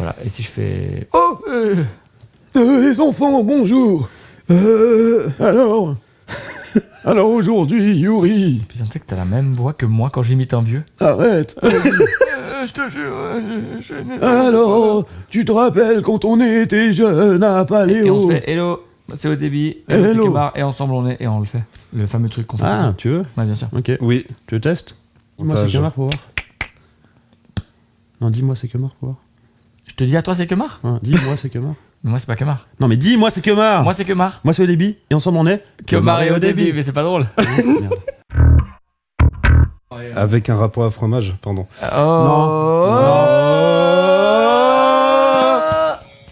Voilà, et si je fais... Oh, les enfants, bonjour. Alors aujourd'hui, Yuri. Putain, tu sais que t'as la même voix que moi quand j'imite un vieux. Arrête. Je te jure, Alors, tu te rappelles quand on était jeunes à Paléo? Et on se fait hello, c'est au débit, hello, c'est Kemar, et ensemble on est, et on le fait. Le fameux truc qu'on fait. Ah, tu veux? Ouais, bien sûr. Ok. Oui. Tu le testes? Dis-moi c'est Kemar pour voir. Non, dis-moi c'est Kemar pour voir. Je te dis à toi c'est Kemar? Dis-moi c'est Kemar. Moi c'est pas Kemar. Non mais dis-moi c'est Kemar. Moi c'est Kemar. Moi c'est au débit, et ensemble on est Kemar et au débit, mais c'est pas drôle. Merde. Avec un rapport à fromage, pardon.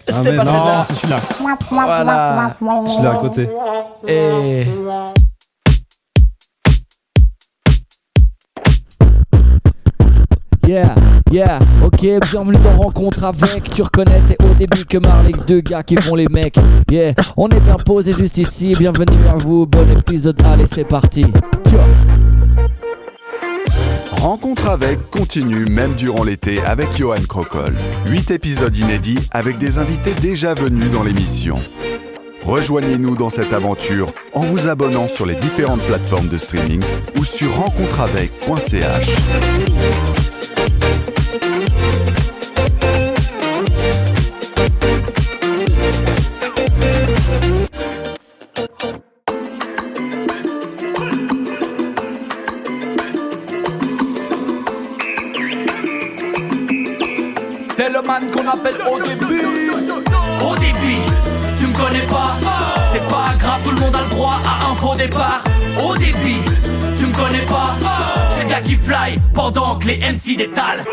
C'était pas celle-là. C'est celui-là. Voilà. Je l'ai à côté. Et... Yeah, ok, bienvenue dans Rencontre avec. Tu reconnais, c'est au débit que les deux gars qui font les mecs. Yeah, on est bien posé juste ici. Bienvenue à vous, bon épisode, allez, c'est parti. Rencontre avec continue même durant l'été avec Johan Crocol. 8 épisodes inédits avec des invités déjà venus dans l'émission. Rejoignez-nous dans cette aventure en vous abonnant sur les différentes plateformes de streaming ou sur rencontreavec.ch. C'est le man qu'on appelle au début. Au début, tu me connais pas. C'est pas grave, tout le monde a le droit à un faux départ. Au début, tu me connais pas. C'est le gars qui fly pendant que les MC détalent.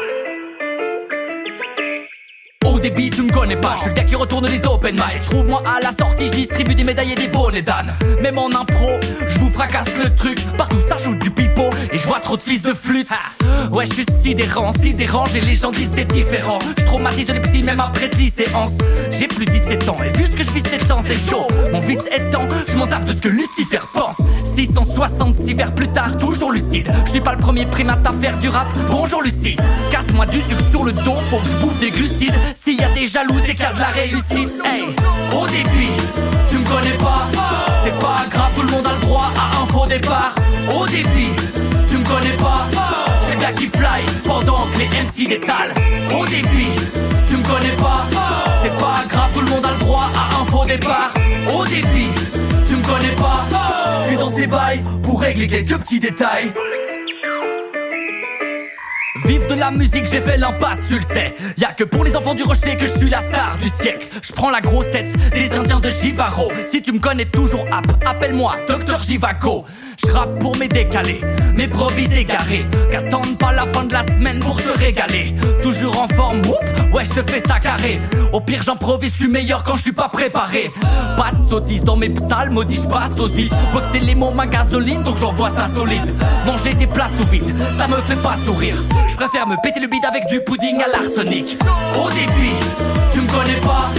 Au débit, tu me connais pas, je suis le gars qui retourne les open mic. Trouve-moi à la sortie, je distribue des médailles et des bonnets d'âne. Même en impro, je vous fracasse le truc. Partout ça joue du pipeau et je vois trop de fils de flûte. Ouais, je suis sidérant, et les gens disent c'est différent. Je traumatise les psys même après 10 séances. J'ai plus 17 ans et vu ce que je vis 7 ans, c'est chaud. Mon vice étant, je m'en tape de ce que Lucifer pense. 666 vers plus tard, toujours lucide. Je suis pas le premier primate à faire du rap, bonjour Lucie. Casse-moi du sucre sur le dos, faut que je bouffe des glucides. S'il y a des jaloux, c'est qu'il y a de la réussite. Hey, au début, tu me connais pas. C'est pas grave, tout le monde a le droit à un faux départ. Au début, tu me connais pas. C'est le gars qui fly pendant que les MC détalent. Au début, tu me connais pas. C'est pas grave, tout le monde a le droit à un faux départ. Au début, tu me connais pas. Je suis dans ces bails pour régler quelques petits détails. Vivre de la musique, j'ai fait l'impasse, tu le sais. Y'a que pour les enfants du rocher que je suis la star du siècle. Je prends la grosse tête des indiens de Jivaro. Si tu me connais toujours, appelle-moi Dr Jivago. Je rappe pour mes décalés, mes brebis égarés, qu'attendent pas la fin de la semaine pour se régaler. Toujours en forme, whoop, ouais je te fais ça carré. Au pire j'improvise, je suis meilleur quand je suis pas préparé. Pas de sottise dans mes psalmes, maudit je passe aux îles. Boxer les mots ma gasoline, donc j'envoie ça solide. Manger des plats sous vide, ça me fait pas sourire. Je préfère me péter le bide avec du pudding à l'arsenic. Au début, tu me connais pas.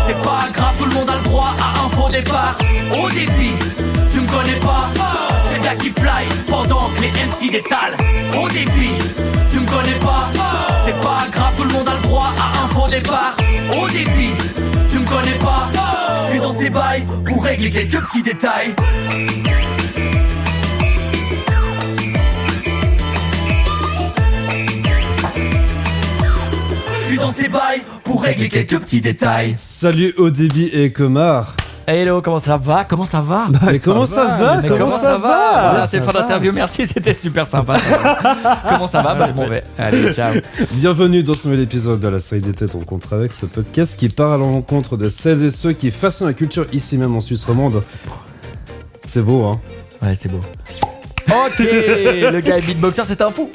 C'est pas grave, tout le monde a le droit à un faux départ. Au début, tu me connais pas. C'est le gars qui fly pendant que les MC détalent. Au début, tu me connais pas. C'est pas grave, tout le monde a le droit à un faux départ. Au début, tu me connais pas. Je suis dans ces bails pour régler quelques petits détails. Je suis dans ces bails pour régler quelques petits détails. Salut au débit et Kemar. Hello, comment ça va? Comment ça va? Mais comment ça va? Mais comment ça va? Voilà, c'est fin d'interview, merci, c'était super sympa. Comment ça va? Bah je m'en vais. Allez, ciao. Bienvenue dans ce nouvel épisode de la série d'été Rencontre avec, ce podcast qui part à la rencontre de celles et ceux qui façonnent la culture ici même en Suisse romande. C'est beau, hein? Ouais, c'est beau. Ok, le gars est beatboxer, c'est un fou.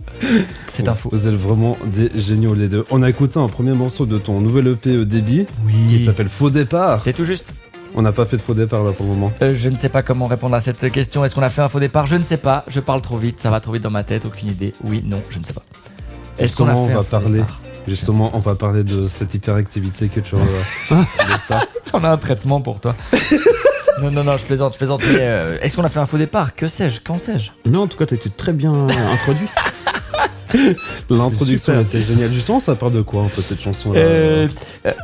C'est un fou. Vous êtes vraiment des géniaux les deux. On a écouté un premier morceau de ton nouvel EP débit qui s'appelle Faux Départ. C'est tout juste. On n'a pas fait de faux départ là pour le moment. Je ne sais pas comment répondre à cette question. Est-ce qu'on a fait un faux départ? Je ne sais pas. Je parle trop vite. Ça va trop vite dans ma tête. Aucune idée. Oui, non, je ne sais pas. Est-ce qu'on a fait un faux départ? Justement, on va parler de cette hyperactivité que tu as de ça. On a un traitement pour toi. Non, je plaisante. Mais est-ce qu'on a fait un faux départ? Que sais-je? Quand sais-je? Non, en tout cas, t'as été très bien introduit. L'introduction était géniale. Justement, ça parle de quoi un peu cette chanson-là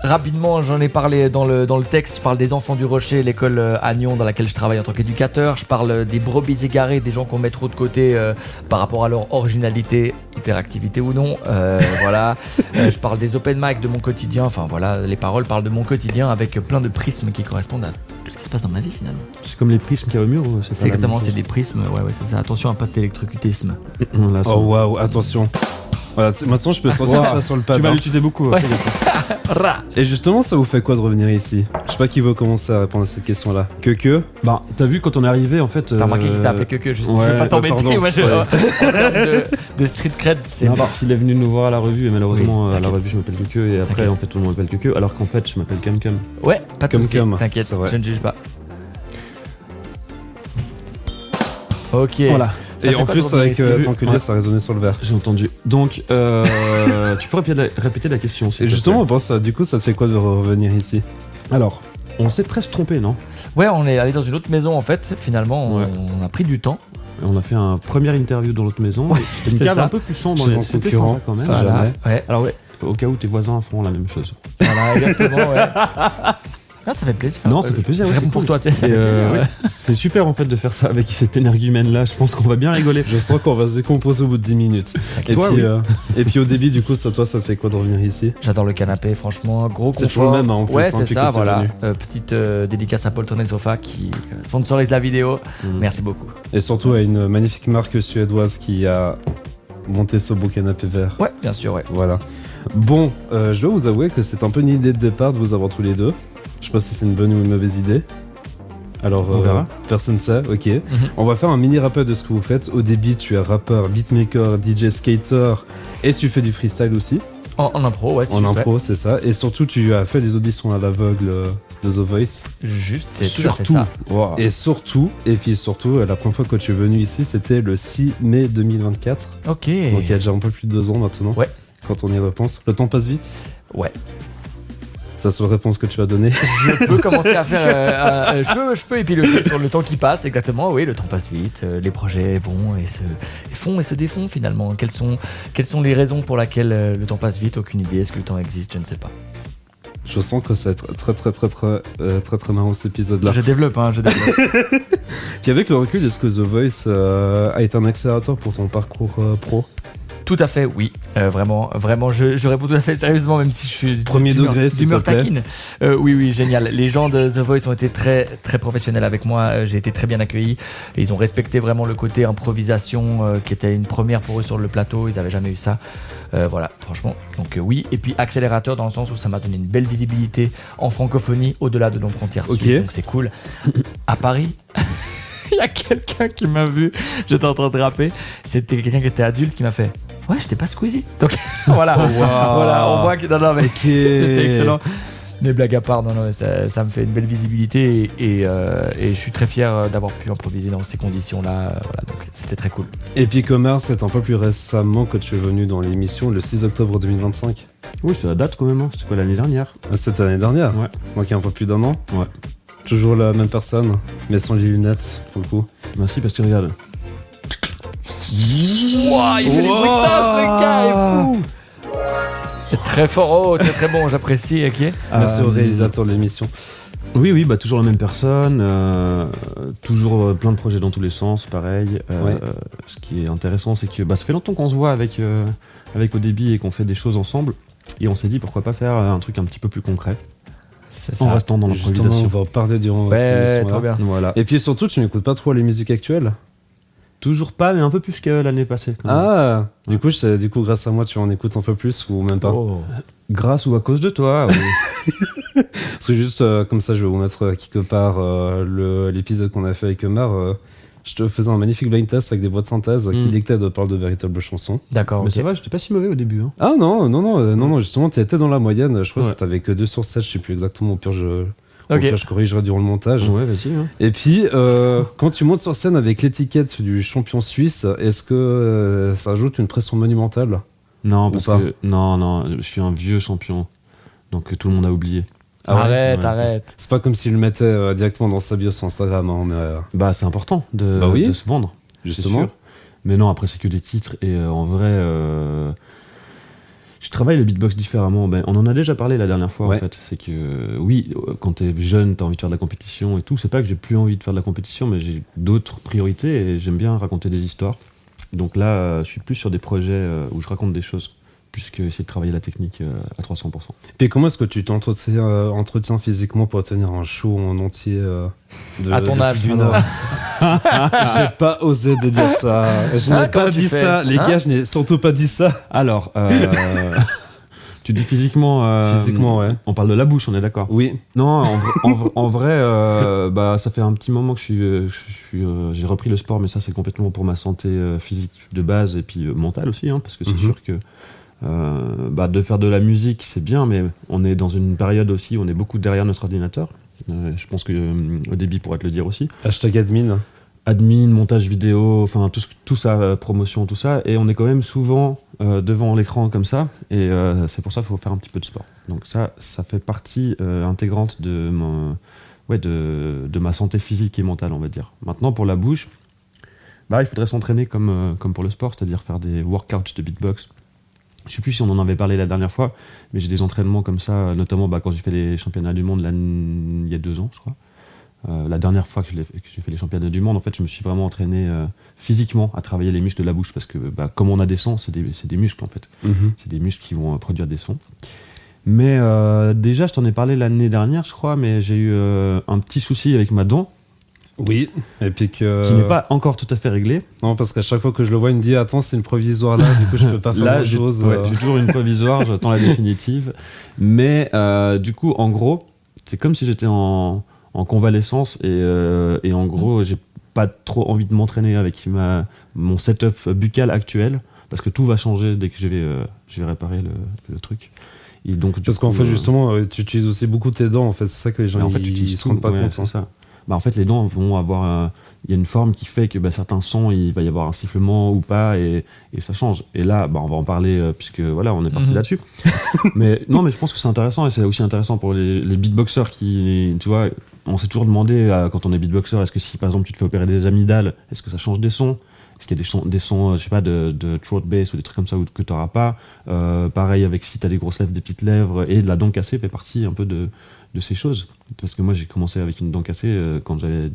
Rapidement, j'en ai parlé dans le texte. Je parle des enfants du Rocher, l'école à Nyon dans laquelle je travaille en tant qu'éducateur. Je parle des brebis égarées, des gens qu'on met trop de côté par rapport à leur originalité, hyperactivité ou non. Voilà. Je parle des open mic de mon quotidien. Enfin voilà, les paroles parlent de mon quotidien avec plein de prismes qui correspondent à tout ce qui se passe dans ma vie finalement. C'est comme les prismes qu'il y a au mur. C'est exactement, c'est des prismes. Ouais, c'est ça. Attention à pas d'électrocutisme. Voilà, Oh waouh, attention. Voilà, maintenant je peux sortir ça sur le pad. Tu vas hein. l'utiliser beaucoup. Ouais. Et justement, ça vous fait quoi de revenir ici? Je sais pas qui veut commencer à répondre à cette question-là. Que Bah, t'as vu quand on est arrivé en fait. T'as remarqué qu'il t'a appelé que juste. ouais, Je veux pas t'embêter. pardon, Moi, c'est- en termes de street cred, c'est Non, mort. il est venu nous voir à la revue et malheureusement Oui, à la t'inquiète. revue je m'appelle Keke et après T'inquiète. en fait tout le monde m'appelle Keke alors qu'en fait je m'appelle Cam. Ouais, pas de Comme soucis, comme, t'inquiète, c'est vrai. je ne juge pas. Ok. Voilà, Ça Et fait en quoi de plus, revenir avec ici ton collier, Ouais. ça résonnait sur le verre. j'ai entendu. Donc tu peux répéter la question s'il Et te justement, plaît. bon, ça, du coup, ça te fait quoi de revenir ici? Alors, on s'est presque trompé, non? Ouais, on est allé dans une autre maison en fait. Finalement, Ouais. on a pris du temps. On a fait un première interview dans l'autre maison. Ouais, C'était une c'est cave ça. un peu plus sombre dans Chez les un c'était concurrent, sympa quand même. ça. Voilà. jamais. Ouais. Alors ouais, au cas où tes voisins font la même chose. Voilà, exactement. Ouais. Ah, ça fait plaisir. Non, ça fait plaisir, Je ouais, réponds c'est pour cool. toi, tu sais. Ça Et, fait plaisir, ouais. c'est super en fait de faire ça avec cet énergumène là. Je pense qu'on va bien rigoler. Je sens qu'on va se décomposer au bout de 10 minutes. Et, Toi, puis, oui. et puis au début, du coup, toi, ça te fait quoi de revenir ici? J'adore le canapé, franchement, gros C'est confort. toujours le même, hein, en plus, ouais, hein, c'est depuis ça, que tu es voilà. venu. Petite dédicace à Paul Tonnet Sofa qui sponsorise la vidéo. Merci beaucoup. Et surtout à une magnifique marque suédoise qui a monté ce beau canapé vert. Ouais, bien sûr, ouais. Voilà. Bon, je dois vous avouer que c'est un peu une idée de départ de vous avoir tous les deux. Je sais pas si c'est une bonne ou une mauvaise idée. Alors, On verra. personne sait, ok. On va faire un mini rappel de ce que vous faites. Au début, tu es rappeur, beatmaker, DJ, skater et tu fais du freestyle aussi. En impro, ouais, si En je fais. impro, c'est ça. Et surtout, tu as fait des auditions à l'aveugle de The Voice. Juste, c'est tout à fait Surtout. ça. Wow. Et surtout, la première fois que tu es venu ici, c'était le 6 mai 2024. Ok. Donc il y a déjà un peu plus de 2 ans maintenant. Ouais. Quand on y repense. Le temps passe vite. Ouais. Ça, c'est la réponse que tu vas donner. Je peux commencer à faire. Je peux épiloguer sur le temps qui passe, exactement. Oui, le temps passe vite. Les projets vont et se défont finalement. Quelles sont les raisons pour lesquelles le temps passe vite? Aucune idée. Est-ce que le temps existe? Je ne sais pas. Je sens que ça va être très marrant cet épisode-là. Je développe, hein, je développe. Puis avec le recul, est-ce que The Voice a été un accélérateur pour ton parcours pro? Tout à fait, oui. Vraiment, je réponds tout à fait sérieusement, même si je suis Premier degré, s'il d'humeur te plaît. taquine. Oui, génial. Les gens de The Voice ont été très, très professionnels avec moi. J'ai été très bien accueilli. Et ils ont respecté vraiment le côté improvisation qui était une première pour eux sur le plateau. Ils n'avaient jamais eu ça. Voilà, franchement. Donc oui. Et puis accélérateur dans le sens où ça m'a donné une belle visibilité en francophonie au-delà de nos frontières Ok. suisses. Donc c'est cool. À Paris. Il y a quelqu'un qui m'a vu, j'étais en train de rapper, c'était quelqu'un qui était adulte qui m'a fait « Ouais, j'étais pas Squeezie ». Donc voilà, voilà, on voit que... Non, mais c'était excellent. Mais blague à part, non, ça me fait une belle visibilité et je suis très fier d'avoir pu improviser dans ces conditions-là. Voilà, donc c'était très cool. Et puis Commerce, c'est un peu plus récemment que tu es venu dans l'émission, le 6 octobre 2025. Oui, c'est la date quand même. Hein. C'était quoi l'année dernière? Cette année dernière. Ouais. Donc il y a un peu plus d'un an. Ouais. Toujours la même personne, mais sans les lunettes, pour le coup. Bah si, parce que regarde. Wow, il fait des bruitages, le gars est fou. Très fort, très très bon, j'apprécie, ok. Merci au réalisateur de l'émission. Oui, bah toujours la même personne, toujours plein de projets dans tous les sens, pareil. Ouais. Ce qui est intéressant, c'est que ça fait longtemps qu'on se voit avec Odébi et qu'on fait des choses ensemble. Et on s'est dit pourquoi pas faire un truc un petit peu plus concret, C'est en ça. restant dans Justement, on l'improvisation. va en parler durant cette Ouais, émission-là. trop bien. Voilà. Et puis surtout, tu n'écoutes pas trop les musiques actuelles. Toujours pas, mais un peu plus que l'année passée. quand même. Ah, du coup, grâce à moi, tu en écoutes un peu plus ou même pas. Oh. Grâce ou à cause de toi. Parce que juste comme ça, je vais vous mettre quelque part l'épisode qu'on a fait avec Omar. Je te faisais un magnifique blind test avec des voix de synthèse qui dictaient de parler de véritables chansons. D'accord, Mais ok. ça va, j'étais pas si mauvais au début. Hein. Ah non, justement, t'étais dans la moyenne. Je crois Ouais. que t'avais que 2 sur 7, je sais plus exactement. Au pire, Ok. je corrigerai durant le montage. Ouais, vas-y. Hein. Et puis, quand tu montes sur scène avec l'étiquette du champion suisse, est-ce que ça ajoute une pression monumentale? Non, parce pas. que non, je suis un vieux champion, donc tout le monde a oublié. Ah ouais? Arrête, Ouais. arrête. C'est pas comme s'il le mettait directement dans sa bio sur Instagram, hein, mais Bah c'est important de Bah oui. se vendre. justement. sûr. Mais non, après c'est que des titres et en vrai, je travaille le beatbox différemment. Ben, on en a déjà parlé la dernière fois en fait. C'est que oui, quand t'es jeune, t'as envie de faire de la compétition et tout. C'est pas que j'ai plus envie de faire de la compétition, mais j'ai d'autres priorités et j'aime bien raconter des histoires. Donc là, je suis plus sur des projets où je raconte des choses, plus que essayer de travailler la technique à 300%. Et comment est-ce que tu t'entretiens physiquement pour tenir un show en entier à ton âge, d'une heure? J'ai pas osé de dire ça. Je n'ai pas dit ça. Les gars, je n'ai surtout pas dit ça. Alors, tu dis physiquement. Physiquement, ouais. On parle de la bouche, on est d'accord? Oui. Non, en vrai, bah, ça fait un petit moment que j'ai repris le sport, mais ça, c'est complètement pour ma santé physique de base et puis mentale aussi, hein, parce que c'est sûr que bah, de faire de la musique, c'est bien, mais on est dans une période aussi où on est beaucoup derrière notre ordinateur. Je pense que Odéby pourrait te le dire aussi. #admin. Admin, montage vidéo, enfin tout ça, promotion, tout ça, et on est quand même souvent devant l'écran comme ça, et c'est pour ça qu'il faut faire un petit peu de sport. Donc ça fait partie intégrante de ma santé physique et mentale, on va dire. Maintenant, pour la bouche, bah, il faudrait s'entraîner comme pour le sport, c'est-à-dire faire des workouts de beatbox. Je sais plus si on en avait parlé la dernière fois, mais j'ai des entraînements comme ça, notamment quand j'ai fait les championnats du monde il y a 2 ans, je crois. La dernière fois que j'ai fait les championnats du monde, en fait, je me suis vraiment entraîné physiquement à travailler les muscles de la bouche, parce que comme on a des sons, c'est des muscles en fait. C'est des muscles qui vont produire des sons. Mais déjà, je t'en ai parlé l'année dernière, je crois, mais j'ai eu un petit souci avec ma dent. Oui, et puis que... Qui n'est pas encore tout à fait réglé. Non, parce qu'à chaque fois que je le vois, il me dit « Attends, c'est une provisoire là, du coup je peux pas faire grand-chose. » J'ai toujours une provisoire, j'attends la définitive. Mais du coup, en gros, c'est comme si j'étais en convalescence et en gros, j'ai pas trop envie de m'entraîner avec mon setup buccal actuel, parce que tout va changer dès que je vais réparer le truc. Et donc, parce qu'en fait, justement, tu utilises aussi beaucoup tes dents, en fait, c'est ça que les gens ils se rendent pas compte. C'est ça. Bah, en fait, les dents vont avoir il y a une forme qui fait que certains sons, il va y avoir un sifflement ou pas, et ça change. Et là, on va en parler puisque voilà, on est parti là-dessus. Mais non, mais je pense que c'est intéressant, et c'est aussi intéressant pour les beatboxers qui, tu vois, on s'est toujours demandé quand on est beatboxer, est-ce que si par exemple tu te fais opérer des amygdales, est-ce que ça change des sons? Est-ce qu'il y a des sons je sais pas, de throat bass ou des trucs comme ça que tu n'auras pas? Pareil avec si tu as des grosses lèvres, des petites lèvres, et de la dent cassée fait partie un peu de ces choses. Parce que moi j'ai commencé avec une dent cassée quand j'avais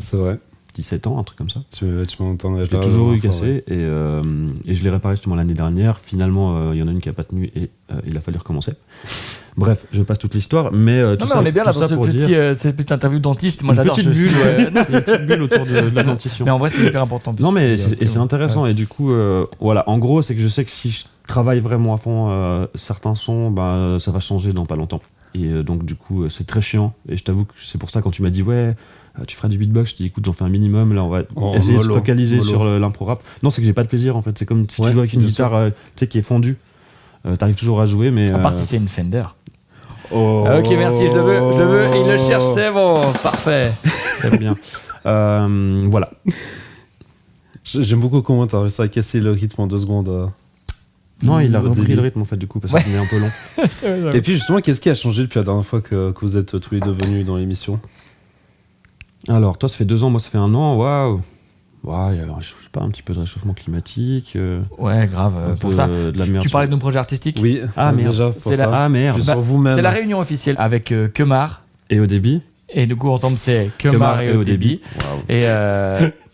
17 ans, un truc comme ça. Tu m'entends, je l'ai toujours eu cassé, et je l'ai réparé justement l'année dernière. Finalement, il y en a une qui n'a pas tenu et il a fallu recommencer. Bref, je passe toute l'histoire, mais tout ça, on est bien là dans cette petite interview dentiste. Moi j'adore. Une petite bulle autour de la dentition. Mais en vrai, c'est hyper important. Non, mais c'est intéressant, ouais. Et du coup, voilà, en gros, c'est que je sais que si je travaille vraiment à fond certains sons, ça va changer dans pas longtemps. Et donc du coup, c'est très chiant. Et je t'avoue que c'est pour ça, quand tu m'as dit tu feras du beatbox, je dis écoute, j'en fais un minimum, là on va essayer de se focaliser sur l'impro rap. Non, c'est que j'ai pas de plaisir en fait, c'est comme si tu joues avec une guitare qui est fondue, t'arrives toujours à jouer, mais... À part si c'est une Fender. Ok, merci, je le veux, il le cherche, c'est bon, parfait. C'est bien. Voilà. J'aime beaucoup comment t'as réussi à casser le rythme en 2 secondes. Non, il a repris le rythme en fait, du coup, parce que c'était un peu long. Et puis justement, qu'est-ce qui a changé depuis la dernière fois que vous êtes tous les deux venus dans l'émission? Alors, toi, ça fait 2 ans, moi, ça fait 1 an, waouh! Ouais, alors, je sais pas, un petit peu de réchauffement climatique. Ouais, grave, pour ça. De la merde. Tu parlais de nos projets artistiques? Oui, merde. Déjà, Ah merde. Sur vous-même. C'est la réunion officielle avec Kemar. Et Odéby. Et du coup, ensemble, c'est Kemar et Odéby. Wow.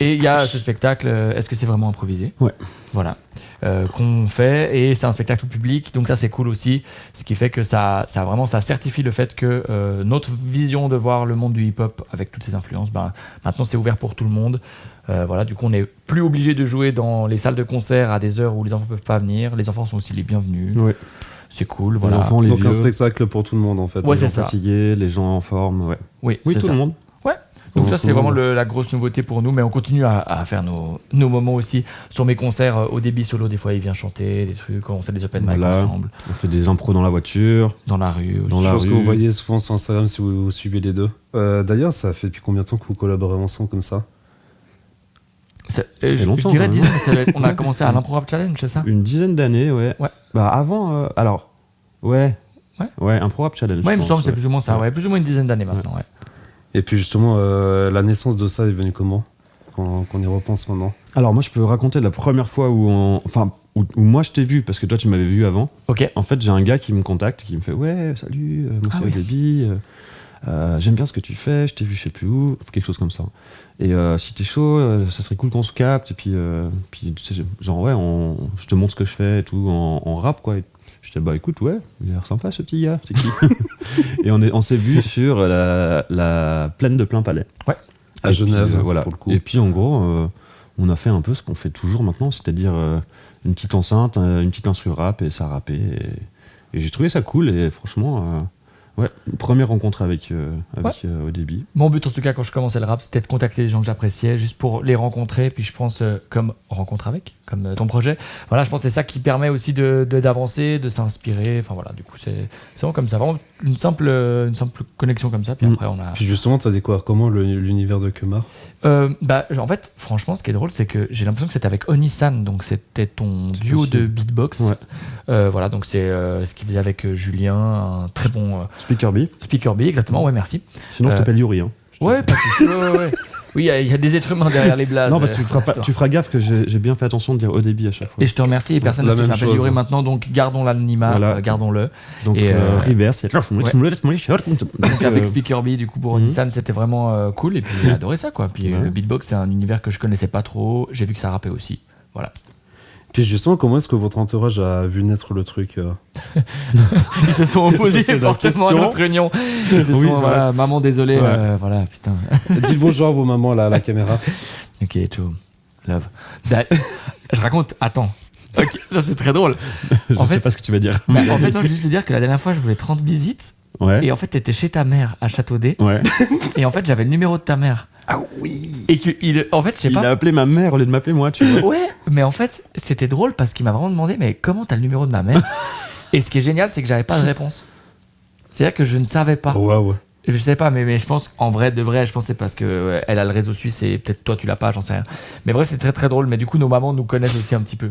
Et il y a ce spectacle, est-ce que c'est vraiment improvisé? Ouais. Voilà. Qu'on fait, et c'est un spectacle public, donc ça c'est cool aussi, ce qui fait que ça certifie le fait que notre vision de voir le monde du hip-hop avec toutes ses influences, maintenant c'est ouvert pour tout le monde. Voilà, du coup on n'est plus obligé de jouer dans les salles de concert à des heures où les enfants peuvent pas venir, les enfants sont aussi les bienvenus. Ouais. C'est cool, Les voilà. enfants, les donc vieux, un spectacle pour tout le monde en fait. Ouais, les gens c'est ça. fatigués, les gens en forme, ouais. Oui, Oui, c'est tout ça. le monde. Ouais. Donc ça c'est vraiment la grosse nouveauté pour nous, mais on continue à faire nos moments aussi. Sur mes concerts, au débit solo, des fois il vient chanter des trucs, on fait des open mic ensemble. On fait des impros dans la voiture. Dans la rue aussi. Je pense que vous voyez souvent sur Instagram si vous suivez les deux. D'ailleurs, ça fait depuis combien de temps que vous collaborez ensemble comme ça? fait longtemps, je dirais quand 10 même. ans, on a commencé à l'Impro Rap Challenge, c'est ça? Une dizaine d'années, ouais. Avant, alors, ouais, un Pro Rap Challenge. Ouais, il me semble que c'est ouais. plus ou moins ça, ouais, plus ou moins une dizaine d'années maintenant, ouais. Et puis justement, la naissance de ça est venue comment? quand on y repense maintenant? Alors moi je peux raconter la première fois où moi je t'ai vu, parce que toi tu m'avais vu avant. Ok. En fait j'ai un gars qui me contacte, qui me fait ouais salut, moi c'est Odéby, j'aime bien ce que tu fais, je t'ai vu je sais plus où, quelque chose comme ça. Et si t'es chaud, ça serait cool qu'on se capte, et puis tu sais, genre ouais, je te montre ce que je fais et tout en rap quoi. Et je disais bah écoute ouais, il a l'air sympa ce petit gars, c'est qui? Et on s'est vu sur la plaine de Plain Palais. Ouais. À Genève, voilà. pour le coup. Et puis en gros, on a fait un peu ce qu'on fait toujours maintenant, c'est-à-dire une petite enceinte, une petite instru rap, et ça rappait. Et j'ai trouvé ça cool, et franchement, ouais, première rencontre avec Odéby. Mon but en tout cas quand je commençais le rap, c'était de contacter des gens que j'appréciais juste pour les rencontrer, puis je pense comme rencontre avec, comme ton projet. Voilà, je pense que c'est ça qui permet aussi d'avancer, de s'inspirer. Enfin voilà, du coup c'est vraiment comme ça, vraiment une simple connexion comme ça. Puis après on a. Puis justement, t'as découvert comment l'univers de Kemar? En fait, franchement, ce qui est drôle, c'est que j'ai l'impression que c'était avec Onisan, donc c'était ton duo de beatbox. Ouais. Voilà, donc c'est ce qu'il faisait avec Julien, un très bon Speaker B. Speaker B, exactement. Ouais, merci. Sinon je t'appelle Yuri. Hein. Ouais, pas de souci. Ouais. Oui, il y a des êtres humains derrière les blazes. Non, parce que tu feras gaffe que j'ai bien fait attention de dire Odéby à chaque fois. Et je te remercie, et personne ne m'appelle Yuri maintenant, donc gardons l'anonymat, Voilà. Gardons-le. Donc Et, reverse, Donc avec Speaker B, du coup, pour Nissan, c'était vraiment cool, et puis j'ai adoré ça, quoi. Puis le beatbox, c'est un univers que je connaissais pas trop, j'ai vu que ça rappait aussi. Voilà. Puis justement, comment est-ce que votre entourage a vu naître le truc? Ils se sont opposés Ça, c'est la fortement à question. notre réunion. Ils se sont, voilà, maman, désolé, voilà, putain. Dites bonjour à vos mamans là, à la caméra. Ok, ciao, love. Je raconte, attends. Ok, ça c'est très drôle. Je sais pas ce que tu vas dire. En fait, non, je vais juste te dire que la dernière fois, je voulais 30 visites. Ouais. Et en fait, t'étais chez ta mère à Châteaudet. Ouais. Et en fait, j'avais le numéro de ta mère. Ah oui. Et en fait, je sais Il pas. a appelé ma mère au lieu de m'appeler moi, tu vois. Ouais, mais en fait, c'était drôle parce qu'il m'a vraiment demandé, mais comment t'as le numéro de ma mère? Et ce qui est génial, c'est que j'avais pas de réponse. C'est-à-dire que je ne savais pas. Waouh. Je sais pas, mais je pense, en vrai, de vrai, je pense que c'est parce que elle a le réseau suisse et peut-être toi tu l'as pas, j'en sais rien. Mais bref, c'est très très drôle. Mais du coup, nos mamans nous connaissent aussi un petit peu.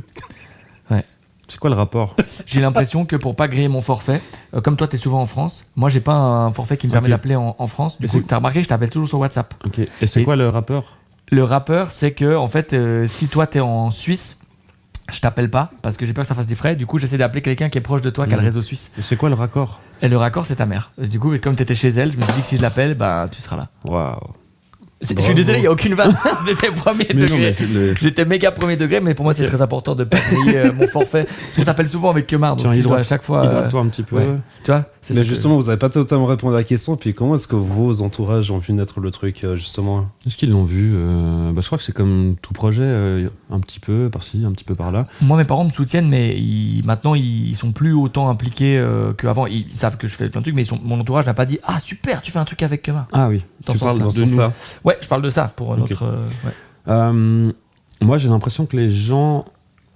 Ouais. C'est quoi le rapport? J'ai l'impression que pour pas griller mon forfait, comme toi t'es souvent en France, moi j'ai pas un forfait qui me permet d'appeler en France. Du coup, t'as remarqué, je t'appelle toujours sur WhatsApp. Ok. Et c'est quoi le rapport? Le rappeur, c'est que en fait, si toi t'es en Suisse, je t'appelle pas parce que j'ai peur que ça fasse des frais. Du coup, j'essaie d'appeler quelqu'un qui est proche de toi, qui a le réseau suisse. Et c'est quoi le raccord? Et le raccord, c'est ta mère. Du coup, comme t'étais chez elle, je me suis dit que si je l'appelle, bah tu seras là. Waouh. Je suis désolé, il n'y a aucune vanne. C'était premier Mais non, degré. mais c'est J'étais méga premier degré, mais pour moi, c'est très important de pas payer mon forfait. Parce qu'on s'appelle souvent avec Kemar, donc Tiens, si je dois à chaque fois. Hydrate-toi un petit peu. ouais. Tu vois, c'est Mais ça justement, vous avez pas totalement répondu à la question. Puis comment est-ce que vos entourages ont vu naître le truc, justement? Est-ce qu'ils l'ont vu? Je crois que c'est comme tout projet, un petit peu par-ci, un petit peu par-là. Moi, mes parents me soutiennent, mais maintenant, ils sont plus autant impliqués qu'avant. Ils savent que je fais plein de trucs, mais mon entourage n'a pas dit ah super, tu fais un truc avec Kemar. Ah oui. Dans Tu ce parles sens-là. dans ce sens-là. Ouais, je parle de ça pour notre. Ouais. Moi, j'ai l'impression que les gens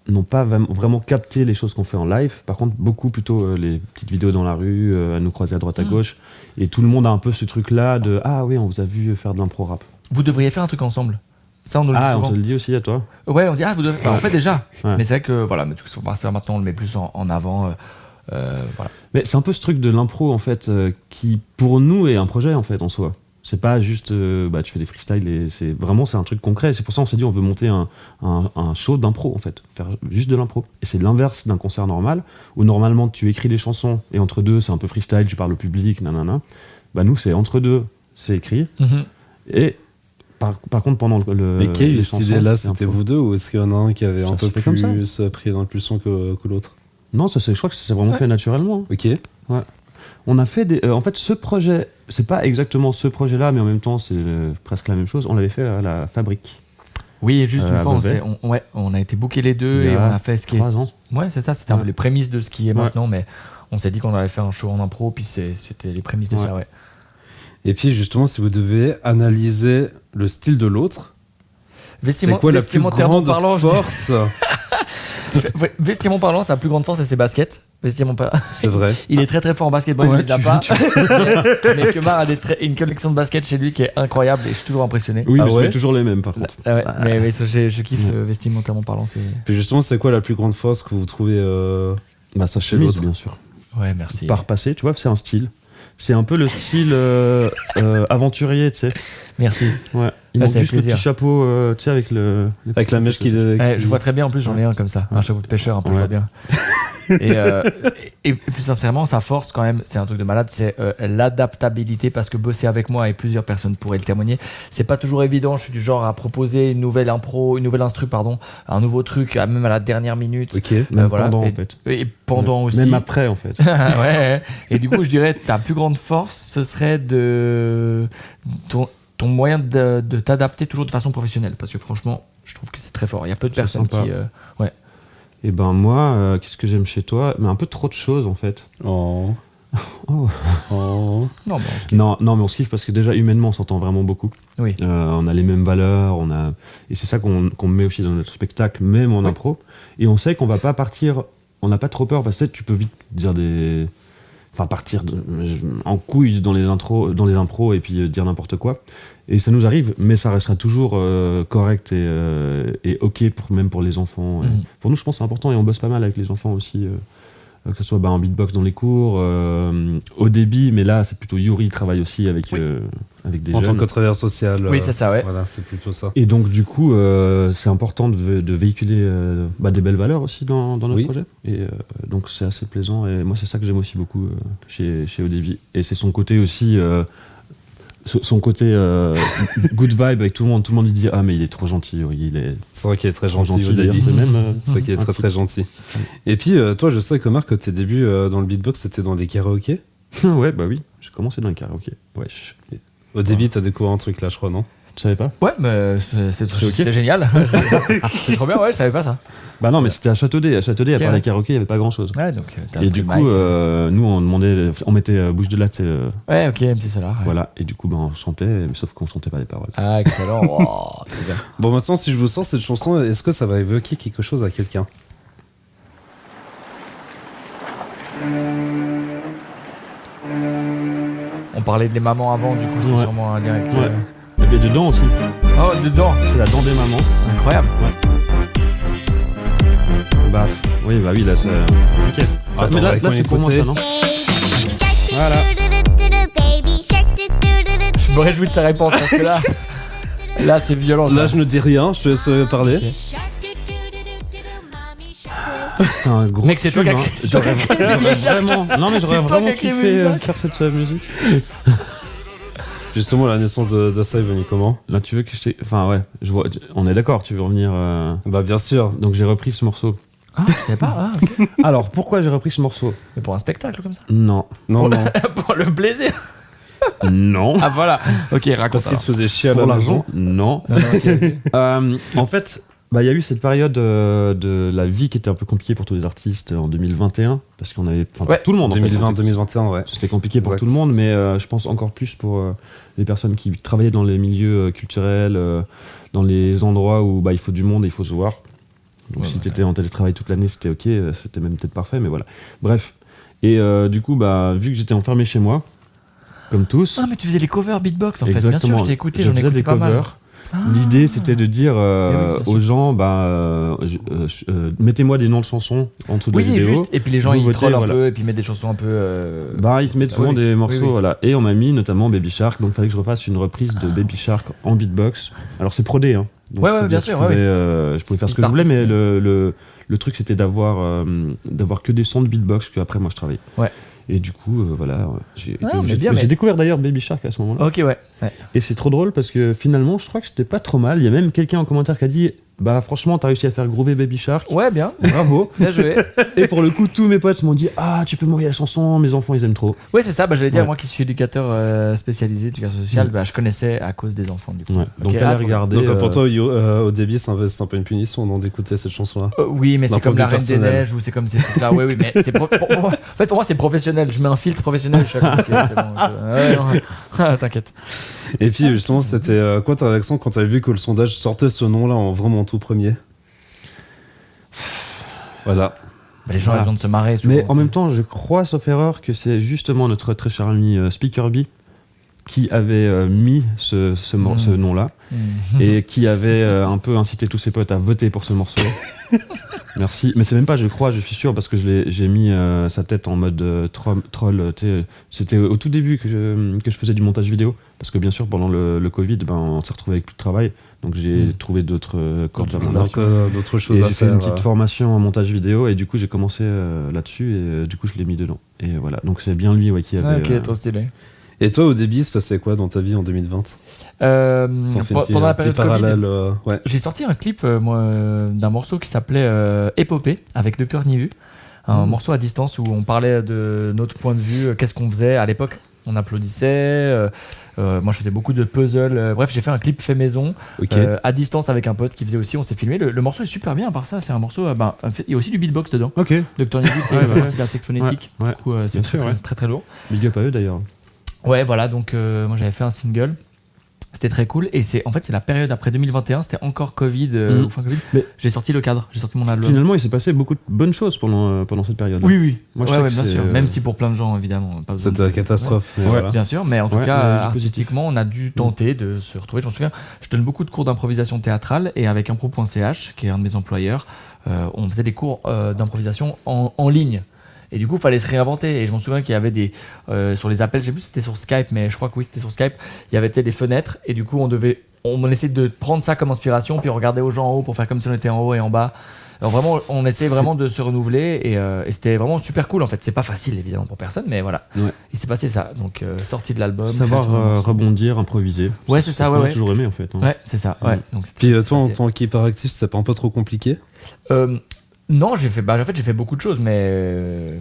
n'ont pas vraiment capté les choses qu'on fait en live. Par contre, beaucoup plutôt les petites vidéos dans la rue, à nous croiser à droite à gauche. Et tout le monde a un peu ce truc-là de ah oui, on vous a vu faire de l'impro rap. Vous devriez faire un truc ensemble. Ça, on nous le dit Ah, souvent. on te le dit aussi à toi. Ouais, on dit ah vous devez. Bah, on fait déjà. Ouais. Mais c'est vrai que voilà, mais du coup, ça maintenant on le met plus en avant. Voilà. Mais c'est un peu ce truc de l'impro en fait, qui pour nous est un projet en fait en soi. C'est pas juste tu fais des freestyles et c'est un truc concret. C'est pour ça qu'on s'est dit on veut monter un show d'impro en fait, faire juste de l'impro. Et c'est l'inverse d'un concert normal où normalement tu écris les chansons et entre deux c'est un peu freestyle, tu parles au public, nanana. Bah nous c'est entre deux, c'est écrit. Et par contre pendant le Mais qui a eu les cette chansons, idée-là? c'est C'était impro. vous deux ou est-ce qu'il y en a un qui avait Ça un peu se fait comme ça. plus pris l'impulsion que l'autre? Non, je crois que c'est vraiment fait naturellement. Ok. On a fait en fait, ce projet, c'est pas exactement ce projet-là, mais en même temps, c'est presque la même chose. On l'avait fait à la Fabrique. Oui, juste une à fois, Beauvais. on a été bookés les deux Il y et a on a fait ce qui est. 3 ans. Ouais, c'est ça, c'était un peu Ouais. les prémices de ce qui est Ouais. maintenant, mais on s'est dit qu'on allait faire un show en impro, puis c'était les prémices de Ouais. ça, ouais. Et puis justement, si vous devez analyser le style de l'autre, c'est quoi la plus vestimentairement grande parlant, force? vestimentairement parlant, sa plus grande force, c'est ses baskets. C'est vrai. Il est très très fort en basketball, Ouais, il les a pas. Mais Kemar a une collection de baskets chez lui qui est incroyable et je suis toujours impressionné. Oui, Ah mais je ouais mets toujours les mêmes par contre. Ouais, mais je kiffe vestimentairement parlant. Puis justement, c'est quoi la plus grande force que vous trouvez Bah, sa Chez chemise, l'autre. bien sûr. Ouais, merci. Par passé, tu vois, c'est un style. C'est un peu le style aventurier, tu sais. Merci. Ouais. Il Ah, manque ça fait juste le plaisir. petit chapeau, tu sais, avec le. Avec la mèche qui. Je vois très bien, en plus j'en ai un comme ça, un chapeau de pêcheur un peu, je vois bien. Et plus sincèrement, sa force quand même, c'est un truc de malade, c'est l'adaptabilité, parce que bosser avec moi et plusieurs personnes pourraient le témoigner, c'est pas toujours évident. Je suis du genre à proposer une nouvelle instru, un nouveau truc, même à la dernière minute. Ok. Même voilà. pendant, et, en fait. et pendant aussi. Même après, en fait. Ouais. Et du coup, je dirais ta plus grande force, ce serait ton moyen de t'adapter toujours de façon professionnelle, parce que franchement, je trouve que c'est très fort. Il y a peu de personnes sympa. qui. Et ben moi, qu'est-ce que j'aime chez toi? Mais un peu trop de choses, en fait. Oh. Oh. Oh. Non, Non, mais on se kiffe parce que déjà, humainement, on s'entend vraiment beaucoup. Oui. On a les mêmes valeurs, et c'est ça qu'on met aussi dans notre spectacle, même en impro. Et on sait qu'on va pas partir, on n'a pas trop peur, parce que tu peux vite dire partir en couille dans les impros et puis dire n'importe quoi. Et ça nous arrive, mais ça restera toujours correct et ok même pour les enfants. Mhm. Pour nous, je pense que c'est important, et on bosse pas mal avec les enfants aussi, que ce soit en beatbox dans les cours, au débit, mais là c'est plutôt Yuri travaille aussi avec des En jeunes. tant que travailleur social. Oui, c'est ça, ouais. Voilà, c'est plutôt ça. Et donc du coup, c'est important de véhiculer des belles valeurs aussi dans notre projet. Et donc c'est assez plaisant. Et moi, c'est ça que j'aime aussi beaucoup chez ODB. Et c'est son côté aussi, son côté good vibe avec tout le monde. Tout le monde lui dit ah mais il est trop gentil. Oui, C'est vrai qu'il est très trop gentil au d'ailleurs. début. C'est même. C'est vrai qu'il est très très gentil. Et puis toi, je sais Omar que tes débuts dans le beatbox c'était dans des karaokés. Ouais, bah oui. J'ai commencé dans le karaoké. Wesh. Au début, t'as découvert un truc là, je crois, non? Tu savais pas? Ouais, mais c'est génial. C'est trop bien, ouais, je savais pas ça. Bah non, mais c'était à Châteaudet. À Châteaudet, à part ouais. les karaokés, il y avait pas grand chose. Ouais, donc t'as Et pris du le coup, mic. nous on mettait bouche de latte. Ouais, ok, MC Solar. Ouais. Voilà, et du coup, on chantait, mais sauf qu'on chantait pas les paroles. Ah, excellent. Wow, très bien. Bon, maintenant, si je vous sors cette chanson, est-ce que ça va évoquer quelque chose à quelqu'un? On parlait de les mamans avant, du coup, c'est Ouais. sûrement un lien avec. Ouais. Et puis dedans aussi, Oh, dedans. c'est la dent des mamans. Incroyable. Bah, oui, là, c'est. Ok. Attends, mais là, avec moi, c'est pour moi, écoutez. ça, non? Voilà. Je me réjouis de sa réponse parce que là, c'est violent. Là, je ne dis rien, je te laisse parler. Ok. C'est un gros. Mec, c'est toi tube, qui as hein. c'est toi qui as créé Baby Shark. Vraiment. Non, mais j'aurais C'est toi vraiment qui as créé kiffé Baby Shark. faire cette musique. Justement, la naissance de ça est venue comment? Là, tu veux que je t'ai. Enfin, ouais, je vois. On est d'accord, tu veux revenir. Bah, bien sûr. Donc, j'ai repris ce morceau. Ah, je savais pas. Ah, ok. Alors, pourquoi j'ai repris ce morceau? Mais pour un spectacle comme ça. Non. Non, non. Pour le plaisir. Non. Ah, voilà. Ok, raconte Parce ça. qu'il se faisait chier à Pour la maison. l'argent? Non. Non, non, ok, ok. En fait, il y a eu cette période de la vie qui était un peu compliquée pour tous les artistes en 2021, parce qu'on avait, enfin, Ouais. pour tout le monde en fait. 2020-2021, ouais. C'était compliqué pour Exact. tout le monde, mais je pense encore plus pour les personnes qui travaillaient dans les milieux culturels, dans les endroits où il faut du monde et il faut se voir. Donc Ouais, si ouais. t'étais en télétravail toute l'année, c'était ok, c'était même peut-être parfait, mais voilà. Bref. Et du coup, vu que j'étais enfermé chez moi, comme tous. Ah, mais tu faisais les covers beatbox en fait. Bien Exactement. sûr, je t'ai écouté, Je j'en ai faisais écouté des pas mal. covers. L'idée, c'était de dire oui, bien sûr. aux gens, mettez-moi des noms de chansons en dessous de Oui, la vidéo. juste. Et puis les gens Vous ils votez, trollent un voilà. peu et puis ils mettent des chansons un peu. Ils te mettent souvent oui, des oui, morceaux, oui. voilà. Et on m'a mis notamment Baby Shark, donc il fallait que je refasse une reprise de Baby Shark en beatbox. Alors c'est prodé, hein. Donc, Ouais, ça ouais, veut bien dire sûr, que ouais, je pouvais faire ce que Une je voulais, mais artiste. le truc c'était d'avoir que des sons de beatbox que après moi je travaillais. Ouais. Et du coup, voilà, j'ai Ah, mais bien, mais- j'ai découvert d'ailleurs Baby Shark à ce moment-là. Ok, ouais. Ouais. Et c'est trop drôle parce que finalement, je crois que c'était pas trop mal. Il y a même quelqu'un en commentaire qui a dit franchement, t'as réussi à faire groover Baby Shark. Ouais, bien. Bravo. Bien joué. Et pour le coup, tous mes potes m'ont dit tu peux m'envoyer la chanson, mes enfants ils aiment trop. Ouais, c'est ça. J'allais dire, Ouais. moi qui suis éducateur spécialisé, éducation sociale, je connaissais à cause des enfants du coup. Ouais. Donc Ok, allez trop regarder. Donc pour toi, au début, c'est un peu une punition non, d'écouter cette chanson-là. Oui, mais D'un c'est comme point la de vue Reine des personnel. Neiges ou c'est comme ces trucs-là. Oui, mais c'est pour moi, en fait, pour moi, c'est professionnel. Je mets un filtre professionnel. Je suis à côté, c'est bon. Ouais, non. T'inquiète. Et puis justement, c'était quoi ta réaction quand t'as vu que le sondage sortait ce nom-là en vraiment tout premier? Voilà. Les gens, Voilà. ils ont de se marrer. Souvent, Mais en même temps, je crois, sauf erreur, que c'est justement notre très cher ami Speaker B qui avait mis ce nom-là et qui avait un peu incité tous ses potes à voter pour ce morceau. Merci. Mais c'est même pas, je suis sûr, parce que j'ai mis sa tête en mode troll. C'était au tout début que je faisais du montage vidéo, parce que bien sûr pendant le Covid, on s'est retrouvé avec plus de travail, donc j'ai trouvé d'autres cordes à mon arc. D'autres choses à J'ai fait faire. une petite formation en montage vidéo et du coup j'ai commencé là-dessus et du coup je l'ai mis dedans. Et voilà, donc c'est bien lui qui avait. Ok, trop stylé. Et toi, au début, il se passait quoi dans ta vie en 2020 Pendant la période parallèle, Covid, ouais. j'ai sorti un clip d'un morceau qui s'appelait Épopée avec Dr Nivu, un morceau à distance où on parlait de notre point de vue, qu'est-ce qu'on faisait à l'époque. On applaudissait, moi je faisais beaucoup de puzzles, bref j'ai fait un clip fait maison à distance avec un pote qui faisait aussi, on s'est filmé, le morceau est super bien à part ça, c'est un morceau, il y a aussi du beatbox dedans. Ok. Dr Nivu, c'est partie de la section phonétique, Ouais, du coup c'est très très lourd. Big up à eux d'ailleurs. Ouais, voilà, donc moi j'avais fait un single, c'était très cool, et c'est la période après 2021, c'était encore Covid, ou fin Covid, mais j'ai sorti le cadre, j'ai sorti mon album. Finalement, il s'est passé beaucoup de bonnes choses pendant cette période. Oui, moi, ouais, bien sûr, même si pour plein de gens, évidemment, pas besoin C'était la catastrophe. Mais voilà. Bien sûr, mais en tout cas, artistiquement, on a dû tenter de se retrouver. Je m'en souviens, je donne beaucoup de cours d'improvisation théâtrale, et avec impro.ch, qui est un de mes employeurs, on faisait des cours d'improvisation en ligne. Et du coup, il fallait se réinventer. Et je m'en souviens qu'il y avait sur les appels, je sais plus si c'était sur Skype, mais je crois que oui, c'était sur Skype. Il y avait des fenêtres. Et du coup, on essayait de prendre ça comme inspiration. Puis on regardait aux gens en haut pour faire comme si on était en haut et en bas. Alors vraiment, on essayait vraiment de se renouveler. Et c'était vraiment super cool. En fait, c'est pas facile, évidemment, pour personne. Mais voilà. Ouais. Il s'est passé ça. Donc, sortie de l'album. Savoir rebondir, improviser. Ouais, c'est ça. Ouais. Toujours aimé, en fait. Hein. Ouais, c'est ça. Ouais. Donc, puis toi, en tant qu'hyperactif, c'était pas un peu trop compliqué Non, j'ai fait beaucoup de choses, mais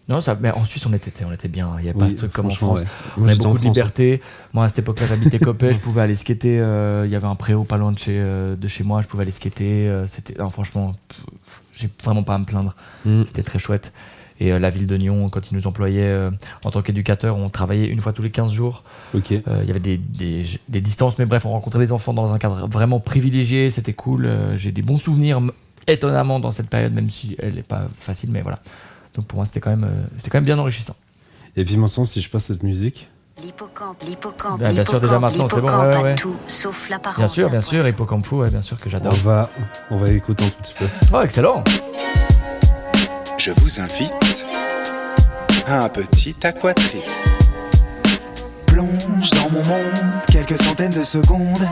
non, mais en Suisse on était bien. Il y avait pas ce truc comme en France. Ouais. On avait beaucoup de liberté. Moi à cette époque-là, j'habitais Coppet, je pouvais aller skater. Il y avait un préau pas loin de chez moi, je pouvais aller skater. Franchement, j'ai vraiment pas à me plaindre. C'était très chouette. Et la ville de Nyon, quand ils nous employaient en tant qu'éducateur, on travaillait une fois tous les 15 jours. Il y avait des distances, mais bref, on rencontrait les enfants dans un cadre vraiment privilégié. C'était cool. J'ai des bons souvenirs. Étonnamment dans cette période, même si elle n'est pas facile, mais voilà. Donc pour moi, c'était quand même bien enrichissant. Et puis maintenant, si je passe cette musique. L'hippocampe, bien sûr, déjà maintenant, c'est bon. Ouais. Tout, sauf l'apparence. Bien sûr, hippocampe fou, bien sûr que j'adore. On va écouter un tout petit peu. Oh, excellent. Je vous invite à un petit aquatrip. Plonge dans mon monde quelques centaines de secondes.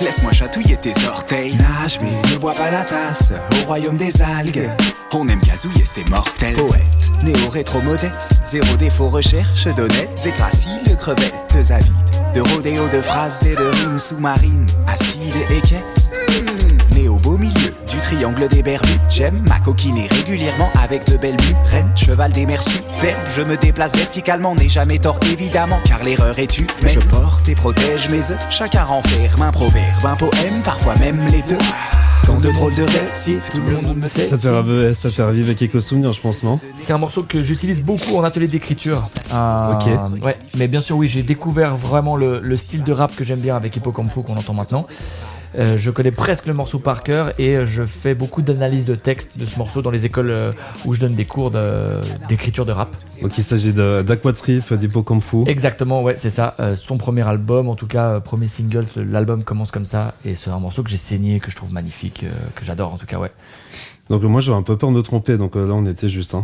Laisse-moi chatouiller tes orteils. Nage mais ne bois pas la tasse. Au royaume des algues, on aime gazouiller ses mortels. Poète, néo-rétro-modeste, zéro défaut, recherche d'honnêtes et graciles crevettes avides. De rodéo, de phrases et de rimes sous-marines, acides et équestres. Né au beau milieu du triangle des Bermudes, j'aime m'acoquiner régulièrement avec de belles murettes. Cheval des mers superbes, je me déplace verticalement, n'ai jamais tort évidemment, car l'erreur est humaine. Je porte et protège mes œufs, chacun renferme un proverbe, un poème, parfois même les deux. Dans de drôles de récifs, tout le monde me fait. Ça fait revivre quelques souvenirs, je pense, non ? C'est un morceau que j'utilise beaucoup en atelier d'écriture. Ouais, mais bien sûr, oui, j'ai découvert vraiment le style de rap que j'aime bien avec Hippocampe Fou qu'on entend maintenant. Je connais presque le morceau par cœur et je fais beaucoup d'analyse de texte de ce morceau dans les écoles où je donne des cours d'écriture de rap. Donc il s'agit d'Aquatrip, d'Hippocampe Fou. Exactement, ouais, c'est ça. Son premier album, en tout cas, premier single, l'album commence comme ça. Et c'est un morceau que j'ai saigné, que je trouve magnifique, que j'adore en tout cas, ouais. Donc moi j'avais un peu peur de me tromper, donc là on était juste.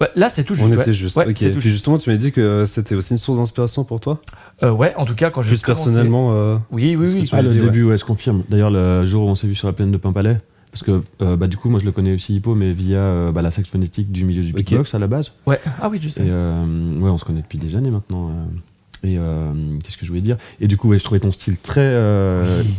Ouais, là c'est tout juste. On était juste. Ouais, ok. Puis justement, tu m'as dit que c'était aussi une source d'inspiration pour toi. Ouais, en tout cas quand j'ai juste personnellement. Oui. Le début, ouais, je confirme. D'ailleurs, le jour où on s'est vu sur la plaine de Paimpalais, parce que du coup, moi je le connais aussi Hippo, mais via la section phonétique du milieu du beatbox à la base. Ouais. Ah oui, juste. Et on se connaît depuis des années maintenant. Et qu'est-ce que je voulais dire ? Et du coup, ouais, je trouvais ton style très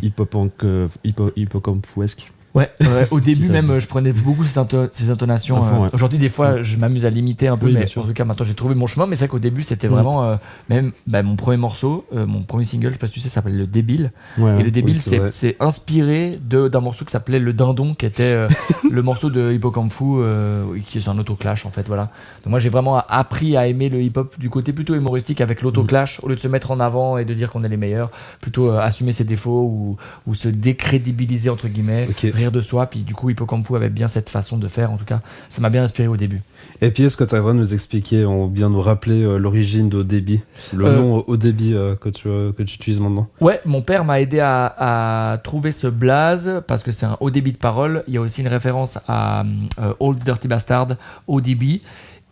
hippocampe-fouesque. Ouais, au début même je prenais beaucoup ces intonations. Ouais. Aujourd'hui des fois je m'amuse à l'imiter un peu, mais en tout cas maintenant j'ai trouvé mon chemin. Mais c'est vrai qu'au début c'était vraiment même mon premier morceau, mon premier single, je sais pas si tu sais, ça s'appelle Le Débile. Et Le Débile c'est inspiré d'un morceau qui s'appelait Le Dindon, qui était le morceau de Hippocampe Fou, qui est un autoclash en fait, voilà. Donc moi j'ai vraiment appris à aimer le hip-hop du côté plutôt humoristique avec l'autoclash, au lieu de se mettre en avant et de dire qu'on est les meilleurs, plutôt assumer ses défauts ou se décrédibiliser entre guillemets. rire de soi. Puis du coup, Hippocampo avait bien cette façon de faire. En tout cas, ça m'a bien inspiré au début. Et puis, est-ce que tu arriveras à nous expliquer, ou bien nous rappeler l'origine d'Odébi, le nom Odébi que tu utilises maintenant? Ouais, mon père m'a aidé à trouver ce blaze parce que c'est un haut débit de parole. Il y a aussi une référence à Old Dirty Bastard, ODB.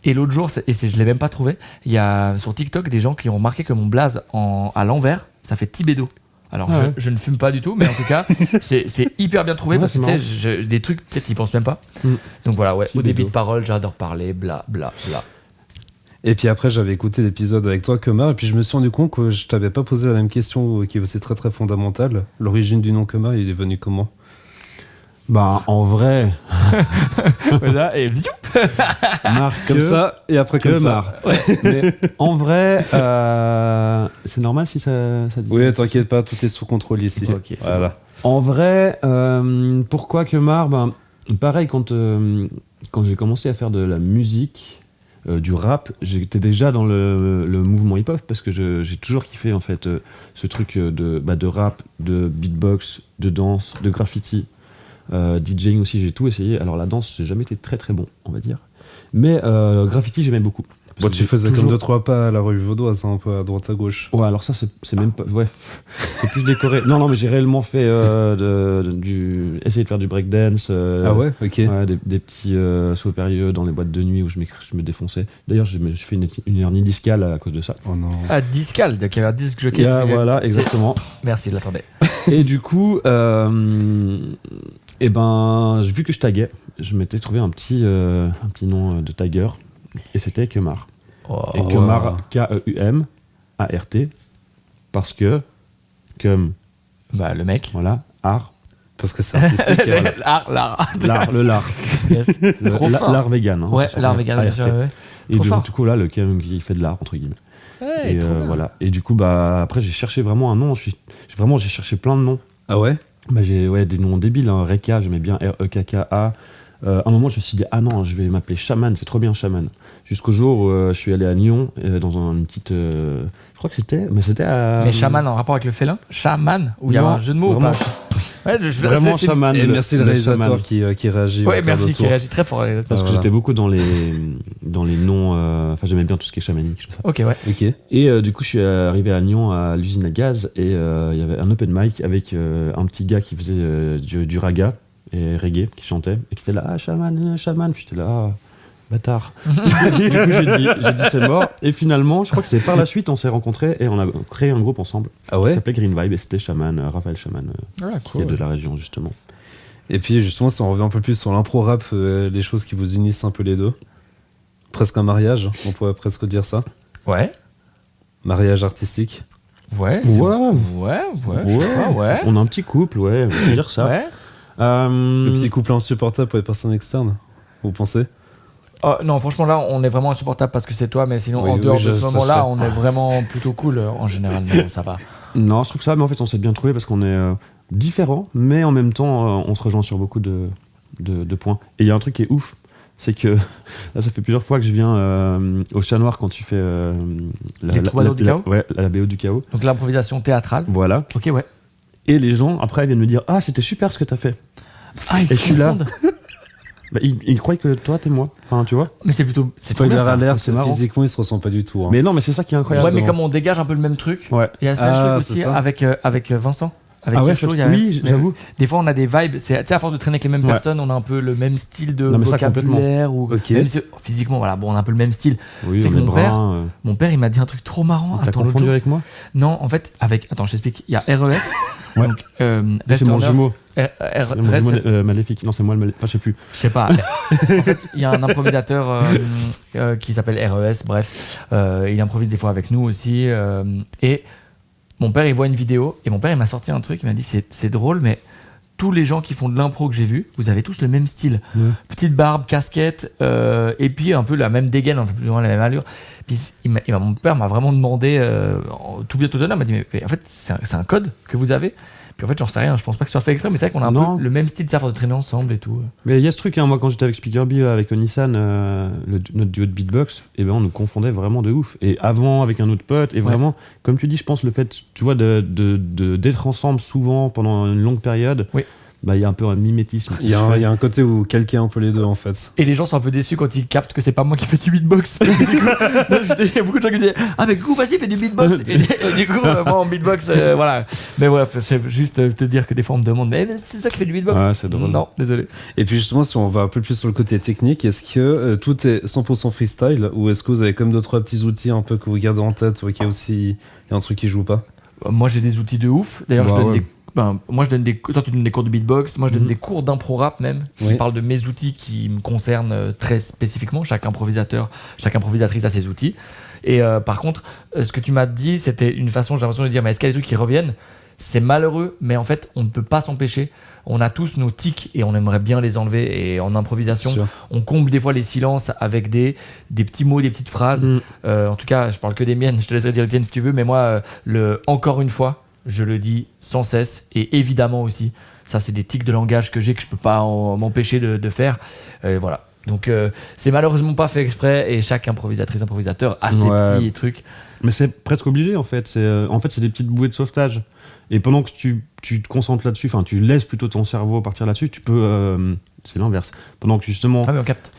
Et l'autre jour, je l'ai même pas trouvé, il y a sur TikTok des gens qui ont remarqué que mon blaze à l'envers, ça fait Tibédo. Alors je ne fume pas du tout, mais en tout cas, c'est hyper bien trouvé parce que tu sais, des trucs, peut-être ils pensent même pas. Donc voilà, ouais, au débit de parole, j'adore parler, bla bla bla. Et puis après, j'avais écouté l'épisode avec toi, Kemar, et puis je me suis rendu compte que je t'avais pas posé la même question qui est aussi très très fondamentale. L'origine du nom Kemar, il est venu comment? Bah, en vrai. Voilà, et Marc, comme ça, et après comme ça. Ouais. Mais en vrai, c'est normal si ça dit. Oui, t'inquiète pas, tout est sous contrôle ici. Ok, voilà. En vrai, pourquoi Kemar? Ben, pareil, quand j'ai commencé à faire de la musique, du rap, j'étais déjà dans le mouvement hip-hop parce que j'ai toujours kiffé en fait ce truc de rap, de beatbox, de danse, de graffiti. DJing aussi, j'ai tout essayé. Alors la danse, j'ai jamais été très très bon, on va dire. Mais graffiti, j'aimais beaucoup. Bon, tu faisais comme 2-3 pas à la rue Vaudoise, un peu à droite à gauche. Ouais, alors ça, c'est même pas. Ouais, c'est plus décoré. Non, mais j'ai réellement fait essayer de faire du breakdance. Ah ouais, ok. Ouais, des petits sauts périlleux dans les boîtes de nuit où je me défonçais. D'ailleurs, je me suis fait une hernie discale à cause de ça. Oh non. Ah, discal, donc il y avait un disque jockey. Voilà, exactement. Merci, l'attendais. Et du coup, vu que je taguais, je m'étais trouvé un petit nom de tagger. Et c'était Kemar. Et Kemar, K-E-U-M-A-R-T, parce que, comme... Bah, le mec. Voilà, art. Parce que c'est artistique. Le lard. Yes. L'art vegan. Hein, ouais, l'art vegan, bien sûr. Ouais. Et du coup, là, le Kem qui fait de l'art, entre guillemets. Ouais, et voilà. Et du coup, après, j'ai cherché vraiment un nom. J'ai cherché plein de noms. Ah ouais? Bah, j'ai des noms débiles. Hein. Reka, j'aimais bien R-E-K-K-A. À un moment, je me suis dit, ah non, je vais m'appeler Shaman, c'est trop bien Shaman. Jusqu'au jour où je suis allé à Lyon, dans une petite. Je crois que c'était. Mais c'était à. Mais Shaman en rapport avec le félin? Shaman? Où il y a un jeu de mots vraiment, ou pas? Ouais, vraiment Shaman. Et merci le réalisateur qui réagit. Ouais, merci, qui réagit très fort. Parce que j'étais beaucoup dans les noms. Enfin, j'aimais bien tout ce qui est chamanique. Ok, ouais. Ok. Et du coup, je suis arrivé à Lyon à l'usine à gaz et il y avait un open mic avec un petit gars qui faisait du raga et reggae, qui chantait et qui était là, ah, Shaman. Puis j'étais là, ah, bâtard. Du coup, j'ai dit c'est mort. Et finalement, je crois que c'est par la suite, on s'est rencontrés et on a créé un groupe ensemble. Ah ouais? Ça s'appelait Green Vibe et c'était Shaman, Raphaël Shaman, cool. qui est de la région, justement. Et puis, justement, si on revient un peu plus sur l'impro rap, les choses qui vous unissent un peu les deux. Presque un mariage, on pourrait presque dire ça. Ouais. Mariage artistique. Ouais. Ouais. On a un petit couple, ouais, on peut dire ça. Ouais. Le petit couple insupportable pour les personnes externes, vous pensez? Non, franchement, là, on est vraiment insupportable parce que c'est toi, mais sinon, oui, en dehors de ce ça moment-là, sais. on est vraiment plutôt cool en général. Non, ça va. Non, je trouve ça, mais en fait, on s'est bien trouvé parce qu'on est différents, mais en même temps, on se rejoint sur beaucoup de points. Et il y a un truc qui est ouf, c'est que là, ça fait plusieurs fois que je viens au Chat Noir quand tu fais Les Troubadours du Chaos. Ouais, la BO du Chaos. Donc l'improvisation théâtrale. Voilà. Ok, ouais. Et les gens, après, viennent me dire, ah, c'était super ce que t'as fait. Ah, ils Et je suis là. confondent. Bah, ils croient que toi, t'es moi. Enfin, tu vois. Mais c'est plutôt. C'est Toi, trop il bien, a ça. l'air, c'est marrant. physiquement, il se ressent pas du tout. Hein. Mais non, mais c'est ça qui est incroyable. Ouais, mais comme on dégage un peu le même truc, Ouais. il y a ce truc aussi c'est ça. avec Vincent. Avec Ah ouais, Kircho, il y a oui, mais j'avoue. Des fois, on a des vibes. Tu sais, à force de traîner avec les mêmes Ouais. personnes, on a un peu le même style de Non, mais ça, vocabulaire. Ou Ok. même si, physiquement, voilà, bon, on a un peu le même style. Oui, C'est on que est mon père- brun. Mon père, il m'a dit un truc trop marrant. T'as Attends, l'autre confondu jour. avec moi? Non, en fait, avec. Attends, je t'explique. Il y a RES. Ouais. Donc, C'est mon jumeau. RES. C'est mon jumeau maléfique. Non, c'est moi le maléfique. Enfin, je sais plus. Je sais pas. En fait, il y a un improvisateur qui s'appelle RES, bref. Il improvise des fois avec nous aussi. Et mon père, il voit une vidéo. Et mon père, il m'a sorti un truc. Il m'a dit, c'est drôle, mais tous les gens qui font de l'impro que j'ai vu, vous avez tous le même style. Ouais. Petite barbe, casquette, et puis un peu la même dégaine, un peu plus ou moins la même allure. Puis mon père m'a vraiment demandé, tout bien tout honneur, m'a dit, mais en fait, c'est un code que vous avez. Puis en fait, j'en sais rien, je pense pas que ce soit fait exprès, mais c'est vrai qu'on a un Non. peu le même style de de traîner ensemble et tout. Mais il y a ce truc, hein, moi quand j'étais avec Speaker B, avec Onisan, notre duo de beatbox, et ben on nous confondait vraiment de ouf. Et avant avec un autre pote, et vraiment, comme tu dis, je pense le fait, tu vois, d'être ensemble souvent pendant une longue période, Oui. bah, il y a un peu un mimétisme. Il y a un côté où quelqu'un un peu les deux en fait. Et les gens sont un peu déçus quand ils captent que c'est pas moi qui fais du beatbox. Il y a beaucoup de gens qui disaient ah mais du coup vas-y fais du beatbox. Et du coup moi en beatbox voilà. Mais voilà, c'est juste te dire que des fois on me demande mais c'est ça qui fait du beatbox. Ouais, c'est drôle. Non, désolé. Et puis justement, si on va un peu plus sur le côté technique, est-ce que tout est 100% freestyle ou est-ce que vous avez comme 2-3 petits outils un peu que vous gardez en tête ou qu'il y a aussi il y a un truc qui joue pas? Moi j'ai des outils de ouf. D'ailleurs Bah, je donne ouais. des moi je donne des toi tu donnes des cours de beatbox, moi je donne des cours d'impro rap même. Oui. Je parle de mes outils qui me concernent très spécifiquement. Chaque improvisatrice a ses outils. Et par contre, ce que tu m'as dit, c'était une façon, j'ai l'impression de dire mais est-ce qu'il y a des trucs qui reviennent? C'est malheureux, mais en fait on ne peut pas s'empêcher. On a tous nos tics et on aimerait bien les enlever. Et en improvisation, Sûr. on comble des fois les silences avec des petits mots, des petites phrases. En tout cas, je parle que des miennes. Je te laisserai dire les tiennes si tu veux. Mais moi, le encore une fois, je le dis sans cesse. Et évidemment aussi, ça c'est des tics de langage que j'ai que je peux pas m'empêcher de faire. Voilà. Donc c'est malheureusement pas fait exprès. Et chaque improvisateur a ses petits trucs. Mais c'est presque obligé en fait. C'est des petites bouées de sauvetage. Et pendant que tu te concentres là-dessus, enfin tu laisses plutôt ton cerveau partir là-dessus, tu peux... c'est l'inverse. Pendant que justement, Ah oui, on capte.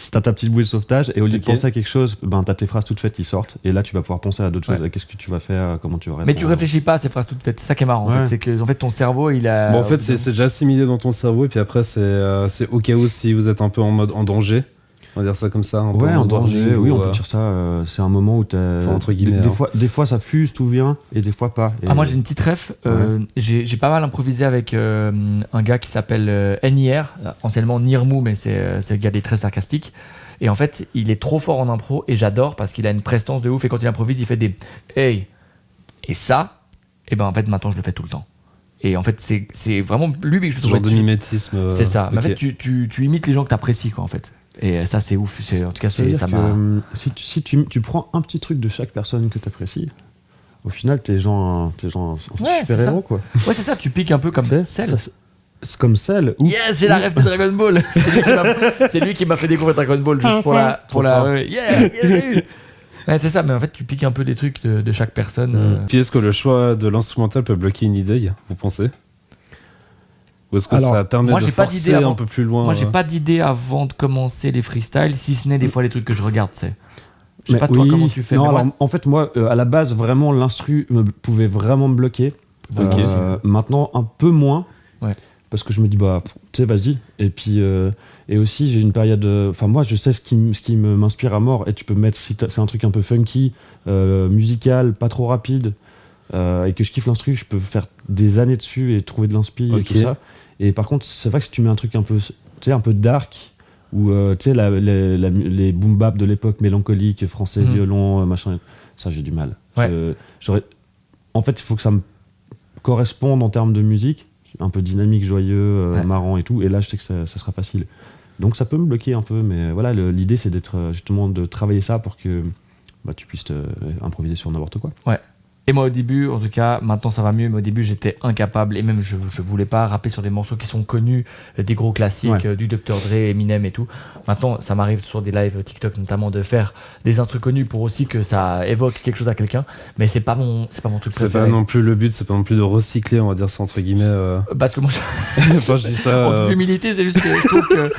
t'as ta petite bouée de sauvetage et au lieu de Ok. penser à quelque chose, t'as tes phrases toutes faites qui sortent. Et là, tu vas pouvoir penser à d'autres choses. Ouais. Qu'est-ce que tu vas faire, comment tu vas répondre. Mais tu réfléchis pas à ces phrases toutes faites. C'est ça qui est marrant. En Ouais. fait, c'est que en fait, ton cerveau, il a. Bon, en fait, c'est déjà assimilé dans ton cerveau et puis après, c'est au cas où si vous êtes un peu en mode en danger. On va dire ça comme ça. Un peu Ouais, en mode danger, warning oui, ou, on peut dire ça. C'est un moment où t'as. Enfin, entre guillemets, Des hein. des fois, ça fuse, tout vient, et des fois pas. Et- Ah, moi j'ai une petite ref. J'ai pas mal improvisé avec un gars qui s'appelle NIR, anciennement Nirmou, mais c'est le gars des traits sarcastiques. Et en fait, il est trop fort en impro et j'adore parce qu'il a une prestance de ouf. Et quand il improvise, il fait des hey. Et ça, et ben en fait, maintenant je le fais tout le temps. Et en fait, c'est vraiment lui que je ce trouve genre de être- mimétisme. C'est ça. Mais en ok. fait, tu imites les gens que t'apprécies, quoi, en fait. Et ça, c'est ouf. En tout cas, Ça veut dire ça que, m'a. si tu prends un petit truc de chaque personne que tu apprécies, au final, t'es genre un Ouais, c'est super-héros, ça. quoi. Ouais, c'est ça. Tu piques un peu comme C'est Cell. c'est comme Cell. Ou Yes, j'ai la ref de Dragon Ball. C'est lui qui m'a fait découvrir Dragon Ball juste pour la. Ouais, yeah. Ouais, c'est ça, mais en fait, tu piques un peu des trucs de chaque personne. Puis est-ce que le choix de l'instrumental peut bloquer une idée, vous pensez? Ou est-ce que Alors, ça permet moi, de j'ai pas d'idée forcer avant. un peu plus loin Moi, j'ai pas d'idée avant de commencer les freestyles, si ce n'est des fois les trucs que je regarde, c'est. Je sais Mais pas toi oui, comment tu fais. Non, mais alors, moi- en fait, moi, à la base, vraiment, l'instru pouvait vraiment me bloquer. Ok. Maintenant, un peu moins. Ouais. Parce que je me dis, bah, tu sais, vas-y. Et puis, et aussi, j'ai une période. Enfin, moi, je sais ce qui m'inspire à mort. Et tu peux mettre, si c'est un truc un peu funky, musical, pas trop rapide, et que je kiffe l'instru, je peux faire des années dessus et trouver de l'inspi et Ok. tout ça. Et par contre, c'est vrai que si tu mets un truc un peu, tu sais, un peu dark, ou tu sais, les boom bap de l'époque mélancolique, français, violon, machin, ça j'ai du mal. Ouais. En fait, il faut que ça me corresponde en termes de musique, un peu dynamique, joyeux, Ouais. marrant et tout, et là je sais que ça sera facile. Donc ça peut me bloquer un peu, mais voilà, l'idée c'est d'être justement de travailler ça pour que tu puisses improviser sur n'importe quoi. Ouais. Et moi au début, en tout cas, maintenant ça va mieux, mais au début j'étais incapable et même je voulais pas rapper sur des morceaux qui sont connus, des gros classiques, du Dr. Dre, Eminem et tout. Maintenant ça m'arrive sur des lives TikTok notamment de faire des instrus connus pour aussi que ça évoque quelque chose à quelqu'un, mais c'est pas mon truc C'est préféré. pas non plus le but, c'est pas non plus de recycler, on va dire ça entre guillemets. Parce que moi, Enfin, je dis ça. en toute humilité, c'est juste que je trouve que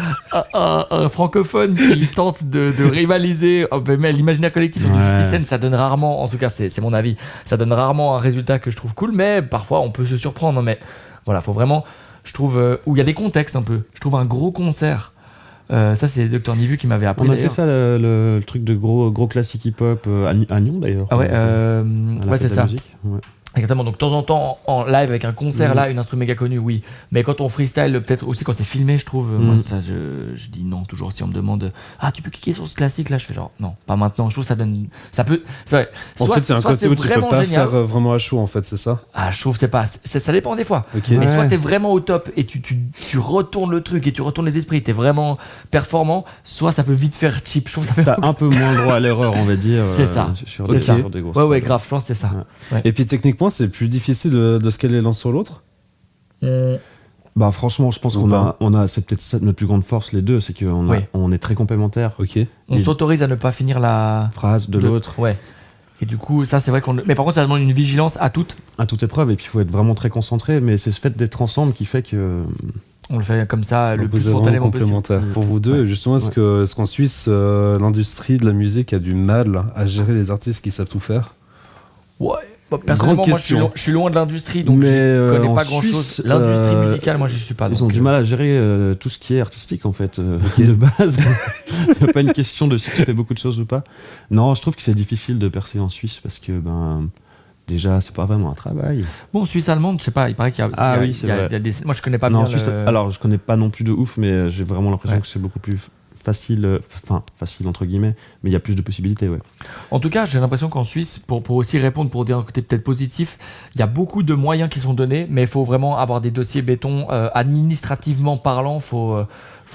un francophone qui tente de rivaliser, mais l'imaginaire collectif du 50 Cent, ça donne rarement, en tout cas c'est mon avis, ça donne rarement un résultat que je trouve cool, mais parfois on peut se surprendre. Mais voilà, faut vraiment, je trouve, où il y a des contextes un peu. Je trouve un gros concert. Ça, c'est Dr. Nivu qui m'avait appris. On a fait d'ailleurs. ça, le truc de gros classique hip-hop à Nyon d'ailleurs. Ah ouais, À la ouais, fête c'est de la ça. musique. Ouais. Exactement, donc de temps en temps en live avec un concert là, une instru méga connue, oui. Mais quand on freestyle, peut-être aussi quand c'est filmé, je trouve, moi ça je dis non toujours. Si on me demande tu peux cliquer sur ce classique là, je fais genre non, pas maintenant. Je trouve que ça donne, ça peut, c'est vrai. En fait, c'est un côté où tu peux vraiment pas génial. faire vraiment à chaud, en fait, c'est ça? Je trouve que c'est pas, ça dépend des fois. Ok. Mais Ouais. soit t'es vraiment au top et tu retournes le truc et tu retournes les esprits, t'es vraiment performant. Soit ça peut vite faire cheap. Je trouve que ça fait T'as un peu moins le droit à l'erreur, on va dire. C'est ça. Sur C'est ça. sur des grosses Ouais, prods. grave, je pense que c'est ça. Et puis techniquement, c'est plus difficile de scaler l'un sur l'autre? Bah franchement, je pense Ou qu'on pas. c'est peut-être ça notre plus grande force les deux, c'est qu'on Oui. on est très complémentaires. Ok. On s'autorise à ne pas finir la Phrase de l'autre. Ouais. Et du coup, ça, c'est vrai qu'on. Mais par contre, ça demande une vigilance à toute. À toute épreuve, et puis il faut être vraiment très concentré, mais c'est ce fait d'être ensemble qui fait que. On le fait comme ça, le Donc, plus vous avez spontanément possible. complémentaire. Pour vous deux, justement, est-ce qu'en Suisse, l'industrie de la musique a du mal à gérer les artistes qui savent tout faire? Ouais. Bah, personnellement, moi, je suis loin de l'industrie, donc je connais pas grand-chose. L'industrie musicale, moi, j'y suis pas. Ils ont du mal à gérer tout ce qui est artistique, en fait, de base. Il n'y a pas une question de si tu fais beaucoup de choses ou pas. Non, je trouve que c'est difficile de percer en Suisse parce que, déjà, c'est pas vraiment un travail. Bon, Suisse allemande, je sais pas, il paraît qu'il y a des. Moi, je connais pas bien. Alors, je connais pas non plus de ouf, mais j'ai vraiment l'impression que c'est beaucoup plus facile, facile entre guillemets, mais il y a plus de possibilités, ouais. En tout cas, j'ai l'impression qu'en Suisse, pour aussi répondre, pour dire un côté peut-être positif, il y a beaucoup de moyens qui sont donnés, mais il faut vraiment avoir des dossiers béton. Administrativement parlant, faut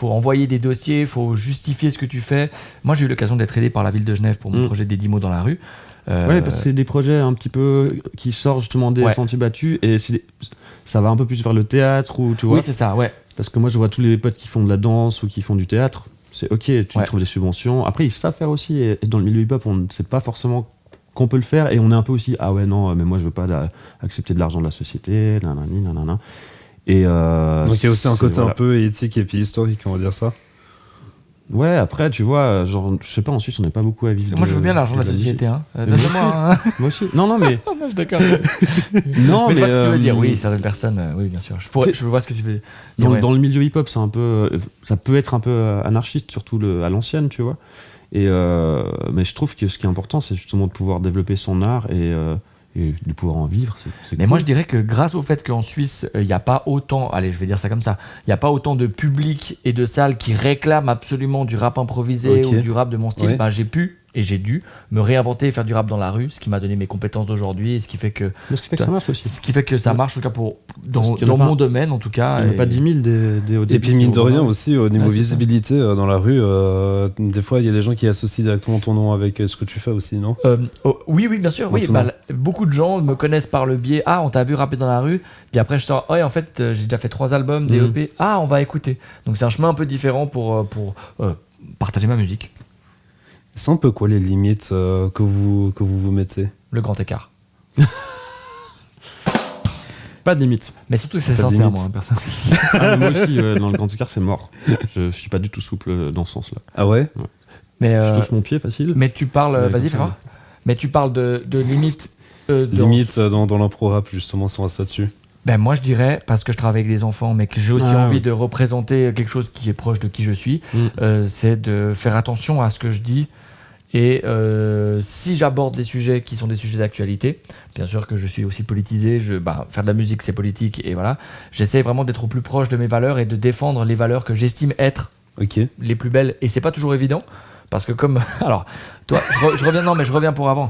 envoyer des dossiers, faut justifier ce que tu fais. Moi, j'ai eu l'occasion d'être aidé par la ville de Genève pour mon projet des 10 mots dans la rue. Ouais, parce que c'est des projets un petit peu qui sortent justement des sentiers battus, et ça va un peu plus vers le théâtre, ou tu vois. Oui, c'est ça, ouais. Parce que moi, je vois tous les potes qui font de la danse ou qui font du théâtre. C'est ok, tu trouves des subventions. Après, ils savent faire aussi. Et dans le milieu hip-hop, on ne sait pas forcément qu'on peut le faire. Et on est un peu aussi, ah ouais, non, mais moi, je veux pas accepter de l'argent de la société. Nanani, nanana. Et donc, il y a aussi un côté un peu éthique et puis historique, on va dire ça. Ouais, après, tu vois, genre, je sais pas, en Suisse, on n'est pas beaucoup à vivre. Moi, je veux bien l'argent de la société, hein. Donne-moi. Moi aussi. Non, mais. Non, je suis d'accord. Non, mais je vois ce que tu veux dire. Oui, certaines personnes, oui, bien sûr. Je vois ce que tu veux dire. Dans le milieu hip-hop, c'est un peu. Ça peut être un peu anarchiste, surtout à l'ancienne, tu vois. Mais je trouve que ce qui est important, c'est justement de pouvoir développer son art et de pouvoir en vivre. C'est mais cool. moi, je dirais que grâce au fait qu'en Suisse, il n'y a pas autant, allez, je vais dire ça comme ça, il n'y a pas autant de public et de salles qui réclament absolument du rap improvisé ou du rap de mon style, j'ai pu et j'ai dû me réinventer et faire du rap dans la rue, ce qui m'a donné mes compétences d'aujourd'hui et ce qui fait que ça marche aussi. Ce qui fait que ça marche, en tout cas dans mon domaine, en tout cas. Il n'y a pas 10 000 des au début. Et puis mine de rien aussi, au niveau visibilité dans la rue, des fois il y a les gens qui associent directement ton nom avec ce que tu fais aussi, non? Oui, bien sûr. Oui, beaucoup de gens me connaissent par le biais. Ah, on t'a vu rapper dans la rue. Puis après, je sors. Ouais, en fait, j'ai déjà fait 3 albums, des EP. Ah, on va écouter. Donc c'est un chemin un peu différent pour partager ma musique. C'est un peu quoi les limites que vous mettez? Le grand écart. Pas de limite. Mais surtout, c'est sincère, moi, personne. Moi aussi, dans le grand écart, c'est mort. Je suis pas du tout souple dans ce sens-là. Ah ouais? Mais je touche mon pied facile. Mais tu parles. Vas-y, fais voir. Mais tu parles de limites. Limite dans l'impro rap, justement, si on reste là-dessus. Ben moi je dirais, parce que je travaille avec des enfants mais que j'ai aussi envie de représenter quelque chose qui est proche de qui je suis, c'est de faire attention à ce que je dis et si j'aborde des sujets qui sont des sujets d'actualité, bien sûr que je suis aussi politisé, faire de la musique c'est politique et voilà, j'essaie vraiment d'être au plus proche de mes valeurs et de défendre les valeurs que j'estime être les plus belles et c'est pas toujours évident parce que comme, alors toi je reviens pour avant,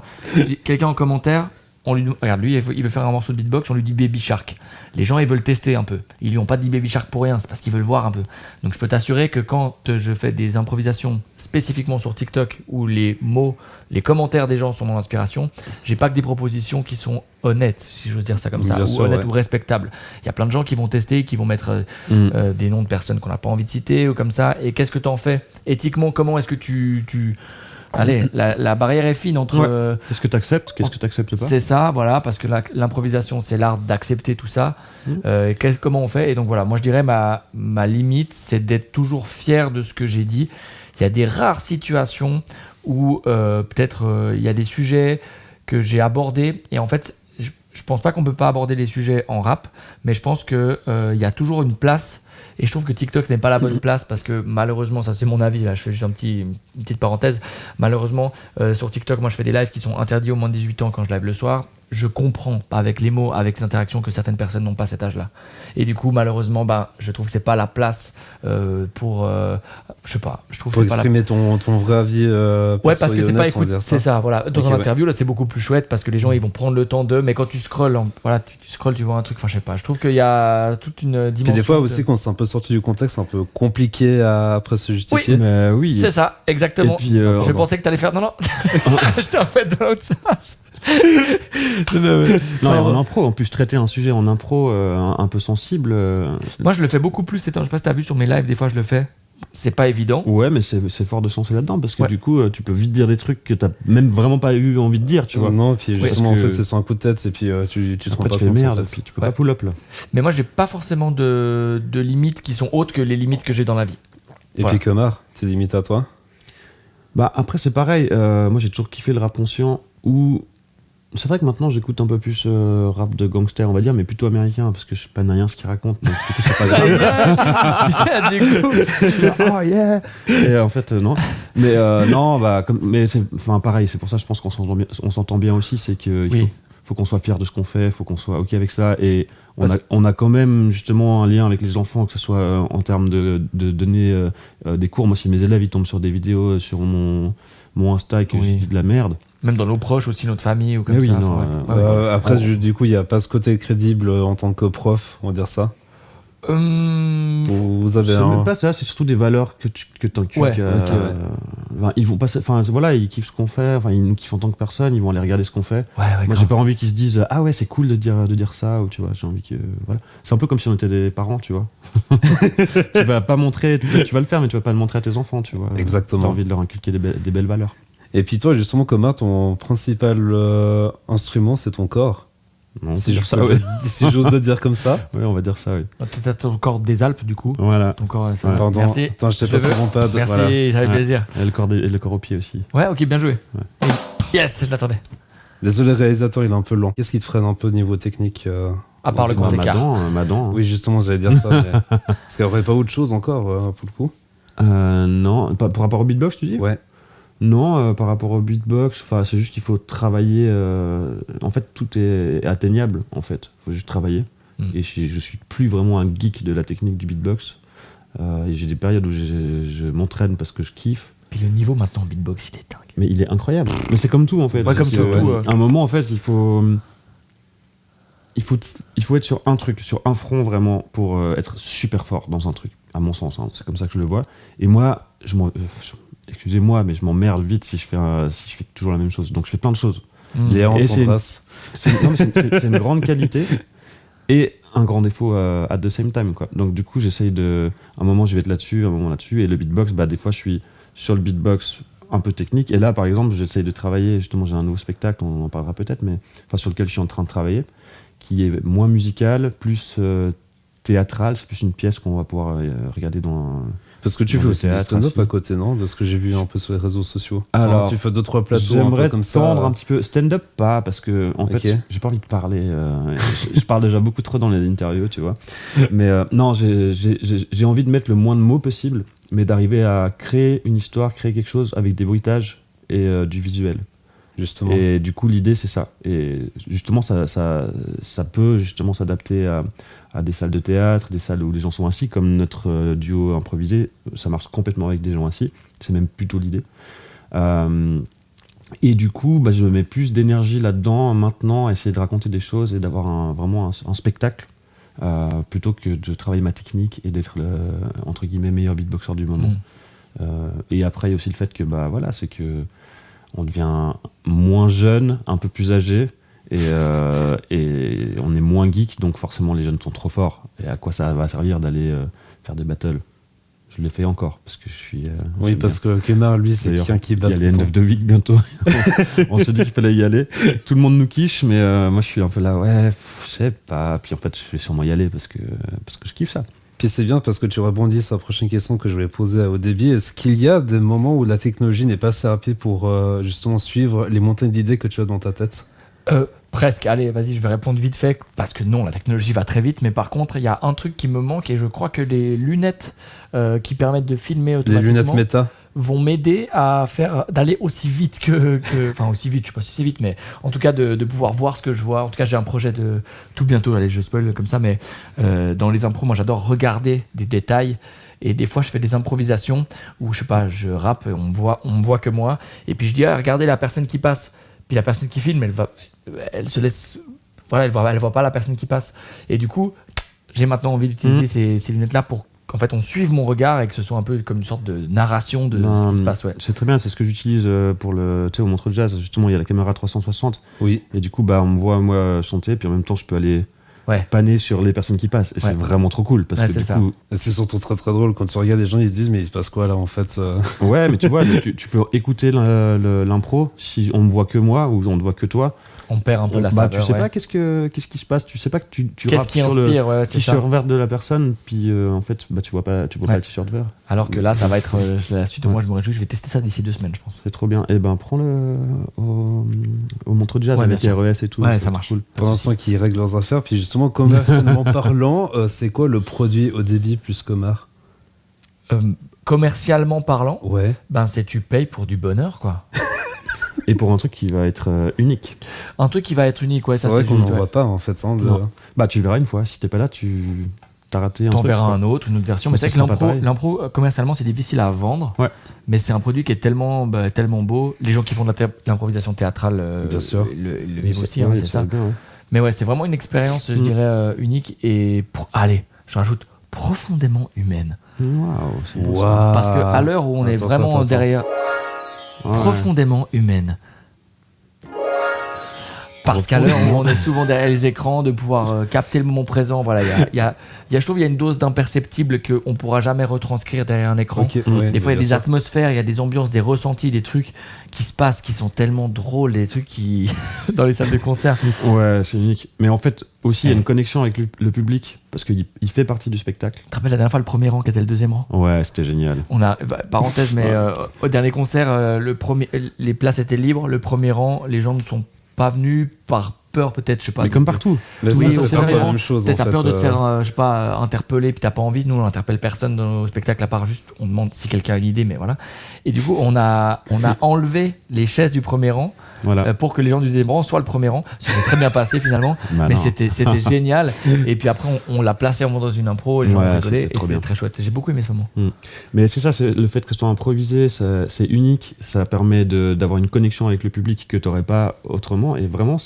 quelqu'un en commentaire regarde, lui, il veut faire un morceau de beatbox, on lui dit Baby Shark. Les gens, ils veulent tester un peu. Ils lui ont pas dit Baby Shark pour rien, c'est parce qu'ils veulent voir un peu. Donc, je peux t'assurer que quand je fais des improvisations spécifiquement sur TikTok où les mots, les commentaires des gens sont mon inspiration, j'ai pas que des propositions qui sont honnêtes, si j'ose dire ça comme ça, ou honnêtes ou respectables. Il y a plein de gens qui vont tester, qui vont mettre des noms de personnes qu'on n'a pas envie de citer ou comme ça. Et qu'est-ce que t'en fais? Éthiquement, comment est-ce que tu... Allez, la barrière est fine entre... Qu'est-ce que tu acceptes, qu'est-ce que tu acceptes pas? C'est ça, voilà, parce que l'improvisation, c'est l'art d'accepter tout ça. Comment on fait? Et donc voilà, moi je dirais ma limite, c'est d'être toujours fier de ce que j'ai dit. Il y a des rares situations où peut-être il y a des sujets que j'ai abordés et en fait, je pense pas qu'on peut pas aborder les sujets en rap, mais je pense qu'il y a toujours une place. Et je trouve que TikTok n'est pas la bonne place parce que malheureusement, ça c'est mon avis, là je fais juste une petite parenthèse, malheureusement sur TikTok, moi je fais des lives qui sont interdits aux moins de 18 ans quand je live le soir. Je comprends avec les mots, avec les interactions que certaines personnes n'ont pas cet âge-là. Et du coup, malheureusement, je trouve que c'est pas la place pour, je sais pas, je trouve pour que c'est exprimer pas ton vrai avis. Ouais, parce que c'est pas écoute, c'est ça, voilà. Dans une interview, là, c'est beaucoup plus chouette parce que les gens, ils vont prendre le temps mais quand tu scrolles, tu scrolles, tu vois un truc, enfin, je sais pas. Je trouve qu'il y a toute une dimension. Puis des fois aussi, quand c'est un peu sorti du contexte, c'est un peu compliqué à après se justifier. Oui, c'est ça, exactement. Et puis, je pensais que t'allais faire, non. J'étais en fait dans l'autre sens. Non, en impro, en plus traiter un sujet en impro un peu sensible. Moi je le fais beaucoup plus, je sais pas si t'as vu sur mes lives, des fois je le fais. c'est pas évident. Ouais, mais c'est fort de se lancer là-dedans parce que Ouais. du coup, tu peux vite dire des trucs que t'as même vraiment pas eu envie de dire, tu vois. Non, puis justement, parce en que- fait, c'est sur un coup de tête, et puis tu te rends Après, pas tu fais compte. en merde, fait. puis tu peux Ouais. pas pull up là. Mais moi, j'ai pas forcément de limites qui sont autres que les limites que j'ai dans la vie. Et Voilà. puis, Kemar, tes limites à toi? Bah après c'est pareil, moi j'ai toujours kiffé le rap conscient où c'est vrai que maintenant j'écoute un peu plus rap de gangster on va dire mais plutôt américain parce que je sais pas rien ce qu'ils racontent donc du coup c'est pas grave. Du coup, Oh yeah et en fait non mais non bah mais c'est enfin pareil c'est pour ça je pense qu'on s'entend bien aussi c'est que Oui. faut qu'on soit fier de ce qu'on fait, faut qu'on soit ok avec ça et Parce- on a quand même justement un lien avec les enfants, que ce soit en termes de donner des cours. Moi, si mes élèves ils tombent sur des vidéos sur mon Insta et que Oui. je dis de la merde, même dans nos proches aussi, notre famille ou comme Mais oui, ça. non, enfin, ouais. Ouais. Après, du coup, il n'y a pas ce côté crédible en tant que prof, on va dire ça. Vous avez c'est un... même pas ça, c'est surtout des valeurs que t'inculques. Ouais, Enfin, ils vont pas, enfin voilà, ils kiffent ce qu'on fait, enfin ils nous kiffent en tant que personne, ils vont aller regarder ce qu'on fait. Ouais, Moi, j'ai pas envie qu'ils se disent ah ouais c'est cool de dire ça ou tu vois, j'ai envie que voilà, c'est un peu comme si on était des parents, tu vois. Tu vas pas montrer, tu vas le faire mais tu vas pas le montrer à tes enfants, tu vois. Exactement. T'as envie de leur inculquer des belles valeurs. Et puis toi, justement, Kemar, ton principal instrument, c'est ton corps. Non, Si c'est je ça, peux ouais. si j'ose le dire comme ça. Ouais, on va dire ça, oui. T'as ton corps des Alpes, du coup. Voilà. Ton corps, ça. Pardon, Merci. attends, je t'ai Je pas le veux. sur mon pad. Merci, Voilà. ça fait Ouais. plaisir. Et le corps au pied aussi. Ouais, ok, bien joué. Yes, je l'attendais. Désolé, réalisateur, il est un peu lent. Qu'est-ce qui te freine un peu niveau technique À part le grand ma écart. ma dent. Oui, justement, j'allais dire ça. Mais... Parce qu'il n'y aurait pas autre chose encore, pour le coup. Non, par rapport au beatbox, tu dis? Ouais. Non, par rapport au beatbox, c'est juste qu'il faut travailler. En fait, tout est atteignable. En fait, faut juste travailler. Et je suis plus vraiment un geek de la technique du beatbox. Et j'ai des périodes où je m'entraîne parce que je kiffe. Puis le niveau maintenant en beatbox, il est dingue. Mais il est incroyable. Mais c'est comme tout en fait. Ouais, comme C'est tout, que, à un moment en fait, il faut être sur un truc, sur un front vraiment pour être super fort dans un truc. À mon sens, hein. C'est comme ça que je le vois. Et moi, excusez-moi, mais je m'emmerde vite si je fais toujours la même chose. Donc je fais plein de choses. Léa, on Et t'embrasse. c'est une grande qualité et un grand défaut at the same time, quoi. Donc du coup, j'essaye de. Un moment, je vais être là-dessus, un moment là-dessus. Et le beatbox, des fois, je suis sur le beatbox un peu technique. Et là, par exemple, j'essaye de travailler. Justement, j'ai un nouveau spectacle, on en parlera peut-être, mais sur lequel je suis en train de travailler, qui est moins musical, plus théâtral. C'est plus une pièce qu'on va pouvoir regarder dans. Parce que tu dans fais le aussi du théâtre stand-up aussi. à côté, non? De ce que j'ai vu un peu sur les réseaux sociaux. Enfin, Alors, tu fais 2-3 plateaux un peu J'aimerais comme ça. tendre un petit peu. Stand-up, pas, parce que, en Ok. fait, j'ai pas envie de parler. Je parle déjà beaucoup trop dans les interviews, tu vois. Mais non, j'ai envie de mettre le moins de mots possible, mais d'arriver à créer une histoire, créer quelque chose avec des bruitages et du visuel. Justement. Et du coup, l'idée, c'est ça. Et justement, ça peut justement s'adapter à des salles de théâtre, des salles où les gens sont assis, comme notre duo improvisé. Ça marche complètement avec des gens assis. C'est même plutôt l'idée. Et du coup, je mets plus d'énergie là-dedans maintenant, à essayer de raconter des choses et d'avoir vraiment un spectacle, plutôt que de travailler ma technique et d'être le, entre guillemets, meilleur beatboxer du moment. Et après, il y a aussi le fait que, c'est que on devient moins jeune, un peu plus âgé, et on est moins geek, donc forcément les jeunes sont trop forts. Et à quoi ça va servir d'aller faire des battles? Je le fais encore, parce que je suis... Oui, parce que Kemar, lui, c'est D'ailleurs, quelqu'un qui bat. il y a les N9 de Week bientôt. On s'est dit qu'il fallait y aller. Tout le monde nous quiche, mais moi je suis un peu là, je sais pas. Puis en fait, je vais sûrement y aller parce que je kiffe ça. Puis c'est bien parce que tu rebondis sur la prochaine question que je voulais poser au début. Est-ce qu'il y a des moments où la technologie n'est pas assez rapide pour justement suivre les montagnes d'idées que tu as dans ta tête? Presque. Allez, vas-y, je vais répondre vite fait. Parce que non, la technologie va très vite. Mais par contre, il y a un truc qui me manque et je crois que les lunettes qui permettent de filmer Les automatiquement lunettes méta? vont m'aider à d'aller aussi vite enfin aussi vite, je sais pas si c'est vite, mais en tout cas de pouvoir voir ce que je vois. En tout cas, j'ai un projet de tout bientôt, allez, je spoil comme ça, mais dans les impros, moi j'adore regarder des détails. Et des fois, je fais des improvisations où, je sais pas, je rappe, on me voit que moi. Et puis je dis, regardez la personne qui passe. Puis la personne qui filme, elle se laisse... Voilà, elle voit pas la personne qui passe. Et du coup, j'ai maintenant envie d'utiliser ces lunettes-là pour qu'en fait, on suive mon regard et que ce soit un peu comme une sorte de narration de ce qui se passe. Ouais. C'est très bien, c'est ce que j'utilise pour au Montreux de Jazz. Justement, il y a la caméra 360. Oui. Et du coup, on me voit, moi, chanter, puis en même temps, je peux aller Ouais. paner sur les personnes qui passent. Et Ouais. c'est vraiment trop cool. Parce Ouais, que c'est du ça. coup, Et c'est surtout très très drôle quand tu regardes les gens, ils se disent mais il se passe quoi là en fait ouais, mais tu vois, tu peux écouter l'impro si on ne voit que moi ou on ne voit que toi. On perd un peu la Bah, saveur. tu sais ouais. pas qu'est-ce qui se passe, tu sais pas que tu Qu'est-ce rappes qui sur le inspire, ouais, c'est ça. t-shirt vert de la personne, puis en fait, bah, tu vois pas Ouais. le t-shirt vert. Alors que là, ça va être la suite. Ouais. Moi, je me réjouis. Je vais tester ça d'ici 2 semaines, je pense. C'est trop bien. Et ben, prends-le au Montreux Jazz Ouais, avec bien sûr. RES et tout. Ouais, c'est ça marche. cool. pour l'instant qui règlent leurs affaires. Puis justement, commercialement parlant, c'est quoi le produit au débit plus Comar? Commercialement parlant, Ouais. ben c'est tu payes pour du bonheur, quoi. Et pour un truc qui va être unique. Un truc qui va être unique, ouais. C'est Ça vrai c'est qu'on juste. n'en Ouais. voit pas en fait. Hein, Non. Bah, tu verras une fois. Si t'es pas là, t'as raté un T'en truc. verras quoi. un autre, une autre version. Mais Ça c'est vrai que sera pas pareil. l'impro, commercialement, c'est difficile à vendre. Ouais. Mais c'est un produit qui est tellement beau. Les gens qui font de l'improvisation théâtrale Bien sûr. le vivent aussi, hein, Ouais, c'est ça. bien, ouais. Mais ouais, c'est vraiment une expérience, je dirais, unique et, allez, je rajoute, profondément humaine. Waouh, c'est beau, ça. Waouh. Parce qu'à l'heure où on est Attends, vraiment attends. derrière, Ouais. profondément humaine. Parce qu'à l'heure où on est souvent derrière les écrans, de pouvoir capter le moment présent, voilà, je trouve qu'il y a une dose d'imperceptible qu'on ne pourra jamais retranscrire derrière un écran. Ok, ouais, Des fois, il y a bien des sûr. atmosphères, il y a des ambiances, des ressentis, des trucs qui se passent, qui sont tellement drôles, des trucs qui dans les salles de concert. Ouais, c'est unique. Mais en fait, aussi, il y a une connexion avec le public, parce qu'il fait partie du spectacle. Tu te rappelles la dernière fois le premier rang qui était le deuxième rang? Ouais, c'était génial. On a, parenthèse, mais au dernier concert, les places étaient libres, le premier rang, les gens ne sont pas venus par peur peut-être, je sais pas. Mais comme partout. Mais Oui, ça, au c'est pas la final, même chose. Peut-être en t'as fait, peur de te faire, je sais pas, interpeller, puis t'as pas envie. Nous, on n'interpelle personne dans nos spectacles à part juste, on demande si quelqu'un a une idée, mais voilà. Et du coup, on a enlevé les chaises du premier rang Voilà. pour que les gens du deuxième rang soient le premier rang. Ça s'est très bien passé finalement, Bah mais non. c'était génial. Et puis après, on l'a placé au moment dans une impro, et les gens Ouais, ont rigolé, c'était et trop c'était bien. très chouette. J'ai beaucoup aimé ce moment. Mais c'est ça, c'est le fait que ce soit improvisé, c'est unique, ça permet d'avoir une connexion avec le public que tu n'aurais pas autrement. Et vraiment,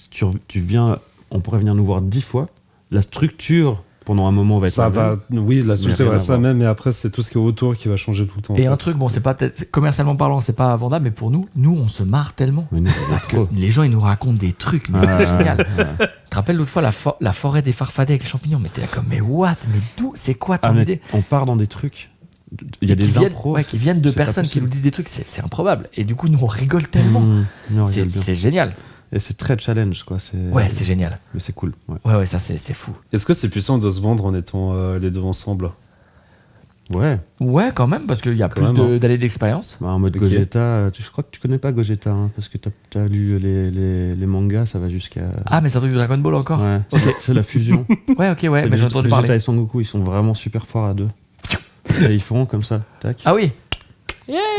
tu viens, on pourrait venir nous voir 10 fois. La structure, pendant un moment, va être Ça la va, même. oui, la structure rien va à ça voir. même, mais après, c'est tout ce qui est autour qui va changer tout le temps. Et en un fait. truc, bon, c'est pas commercialement parlant, c'est pas vendable, mais pour nous, on se marre tellement. Mais non, Parce que les gens, ils nous racontent des trucs, mais c'est génial. Ouais. Tu te rappelles l'autre fois la forêt des farfadets avec les champignons? Mais t'es là comme, mais what? Mais d'où? C'est quoi ton Ah, mais idée? on part dans des trucs. Il y a Qui des viennent, impros. ouais, qui viennent de c'est pas personnes qui possible. nous disent des trucs, c'est improbable. Et du coup, nous, on rigole tellement. On rigole bien. C'est génial. Et c'est très challenge, quoi. Ouais, c'est génial. Mais c'est cool. Ouais. Ouais, ça, c'est fou. Est-ce que c'est puissant de se vendre en étant les deux ensemble? Ouais. Ouais, quand même, parce qu'il y a Quand plus même, hein. d'années d'expérience. Bah, en mode Ok. Gogeta, je crois que tu connais pas Gogeta, hein, parce que t'as lu les mangas, ça va jusqu'à. Ah, mais c'est un truc de Dragon Ball encore? Ouais, c'est la fusion. Ouais, ok, ouais, C'est mais j'ai entendu Vegeta parler. et Son Goku, ils sont vraiment super forts à deux. Et ils font comme ça, tac. Ah oui?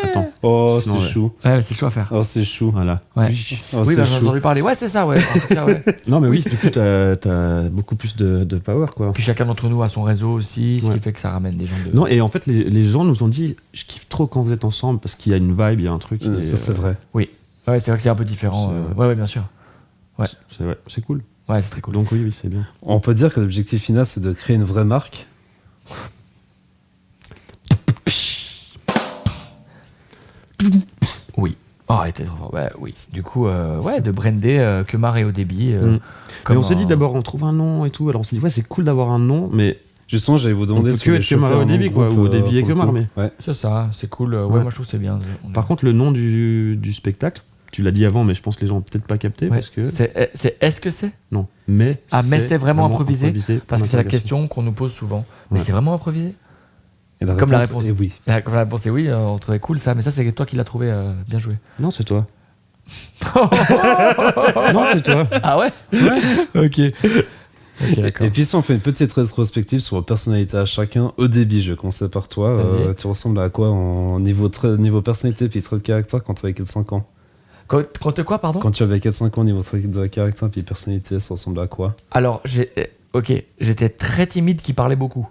Attends, Oh, Sinon, c'est ouais. chou. Ouais, mais c'est chaud à faire. Oh, c'est chou. voilà. Ouais. Oh, Oui, c'est bah, j'ai chou. entendu parler. Ouais, c'est ça, ouais. En tout cas, ouais. Non, mais oui, du coup, t'as beaucoup plus de power, quoi. Puis chacun d'entre nous a son réseau aussi, ce Ouais. qui fait que ça ramène des gens de. Non, et en fait, les gens nous ont dit, je kiffe trop quand vous êtes ensemble, parce qu'il y a une vibe, il y a un truc. et, Ça, c'est vrai. Ouais, c'est vrai que c'est un peu différent. Ouais, bien sûr. C'est cool. Ouais, c'est très cool. Donc oui, c'est bien. On peut dire que l'objectif final, c'est de créer une vraie marque. Oui. Oh, elle était trop fort. Ouais, oui. Du coup, ouais, de brander Kemar et au débit. Mais on s'est dit d'abord, on trouve un nom et tout. Alors on s'est dit, ouais, c'est cool d'avoir un nom, mais Justement, j'allais vous on demander peut si que vous être voulez Kemar et choper au un débit, nom quoi. groupe, Ou au débit et pour le Kemar, coup. mais. Ouais. C'est ça, c'est cool. Ouais, Ouais. moi je trouve que c'est bien. Par contre, le nom du spectacle, tu l'as dit avant, mais je pense que les gens ont peut-être pas capté Ouais. parce que. Est-ce que c'est? Non. Mais. Mais c'est vraiment improvisé, Parce que c'est la question. question qu'on nous pose souvent. Mais Ouais. c'est vraiment improvisé? Et la Comme la réponse réponse. est oui. Comme la réponse est oui, on trouvait cool ça. Mais ça, c'est toi qui l'as trouvé. Bien joué. Non, c'est toi. Non, c'est toi. Ah ouais? Ok. Ok, d'accord. Et puis si on fait une petite rétrospective sur vos personnalités à chacun, au début, je vais commencer par toi. Vas-y. Tu ressembles à quoi en niveau personnalité puis trait de caractère quand tu avais 4-5 ans? Quand quoi, pardon? Quand tu avais 4-5 ans, niveau trait de caractère puis personnalité, ça ressemble à quoi? Alors, j'étais très timide qui parlait beaucoup.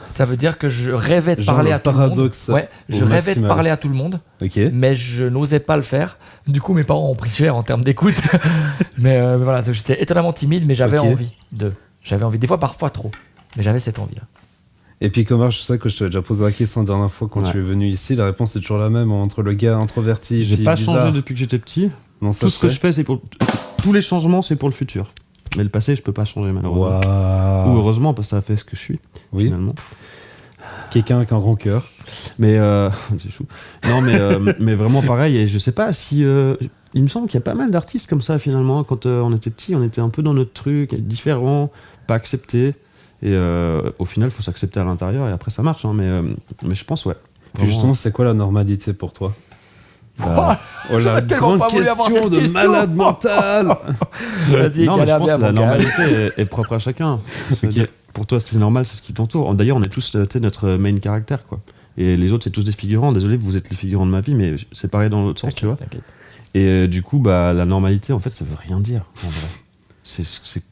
Ça veut dire que je rêvais de Genre parler le à tout le paradoxe monde. Ouais, je au rêvais de maximal. parler à tout le monde, Ok. mais je n'osais pas le faire. Du coup, mes parents ont pris cher en termes d'écoute. mais voilà, donc j'étais étonnamment timide, mais j'avais Ok. envie de. J'avais envie, des fois parfois trop, mais j'avais cette envie-là. Et puis Comar, je sais que je t'avais déjà posé la question la dernière fois quand Ouais. tu es venu ici. La réponse est toujours la même entre le gars introverti et J'ai puis pas bizarre. changé depuis que j'étais petit. Non, ça Tout je ce que sais. je fais, c'est pour. Tous les changements, c'est pour le futur. Mais le passé, je peux pas changer malheureusement. Waouh. Ou heureusement, parce que ça a fait ce que je suis, Oui, finalement. quelqu'un avec un grand cœur. Mais c'est chou. Non, mais vraiment pareil. Et je sais pas si. Il me semble qu'il y a pas mal d'artistes comme ça finalement. Quand on était petits, on était un peu dans notre truc, différent, pas accepté. Et au final, il faut s'accepter à l'intérieur et après ça marche. Hein, mais je pense, ouais. Puis justement, c'est quoi la normalité pour toi? La J'aurais tellement grande pas voulu avoir question cette de question. malade mental. Vas-y, Non, mais je galère pense bien, que la mon gars. normalité est propre à chacun. C'est-à-dire, pour toi, c'est normal, c'est ce qui t'entoure. D'ailleurs, on est tous notre main caractère, quoi. Et les autres, c'est tous des figurants. Désolé, vous êtes les figurants de ma vie, mais c'est pareil dans l'autre sens, tu vois. T'inquiète. Et du coup, bah, la normalité, en fait, ça veut rien dire, en vrai. C'est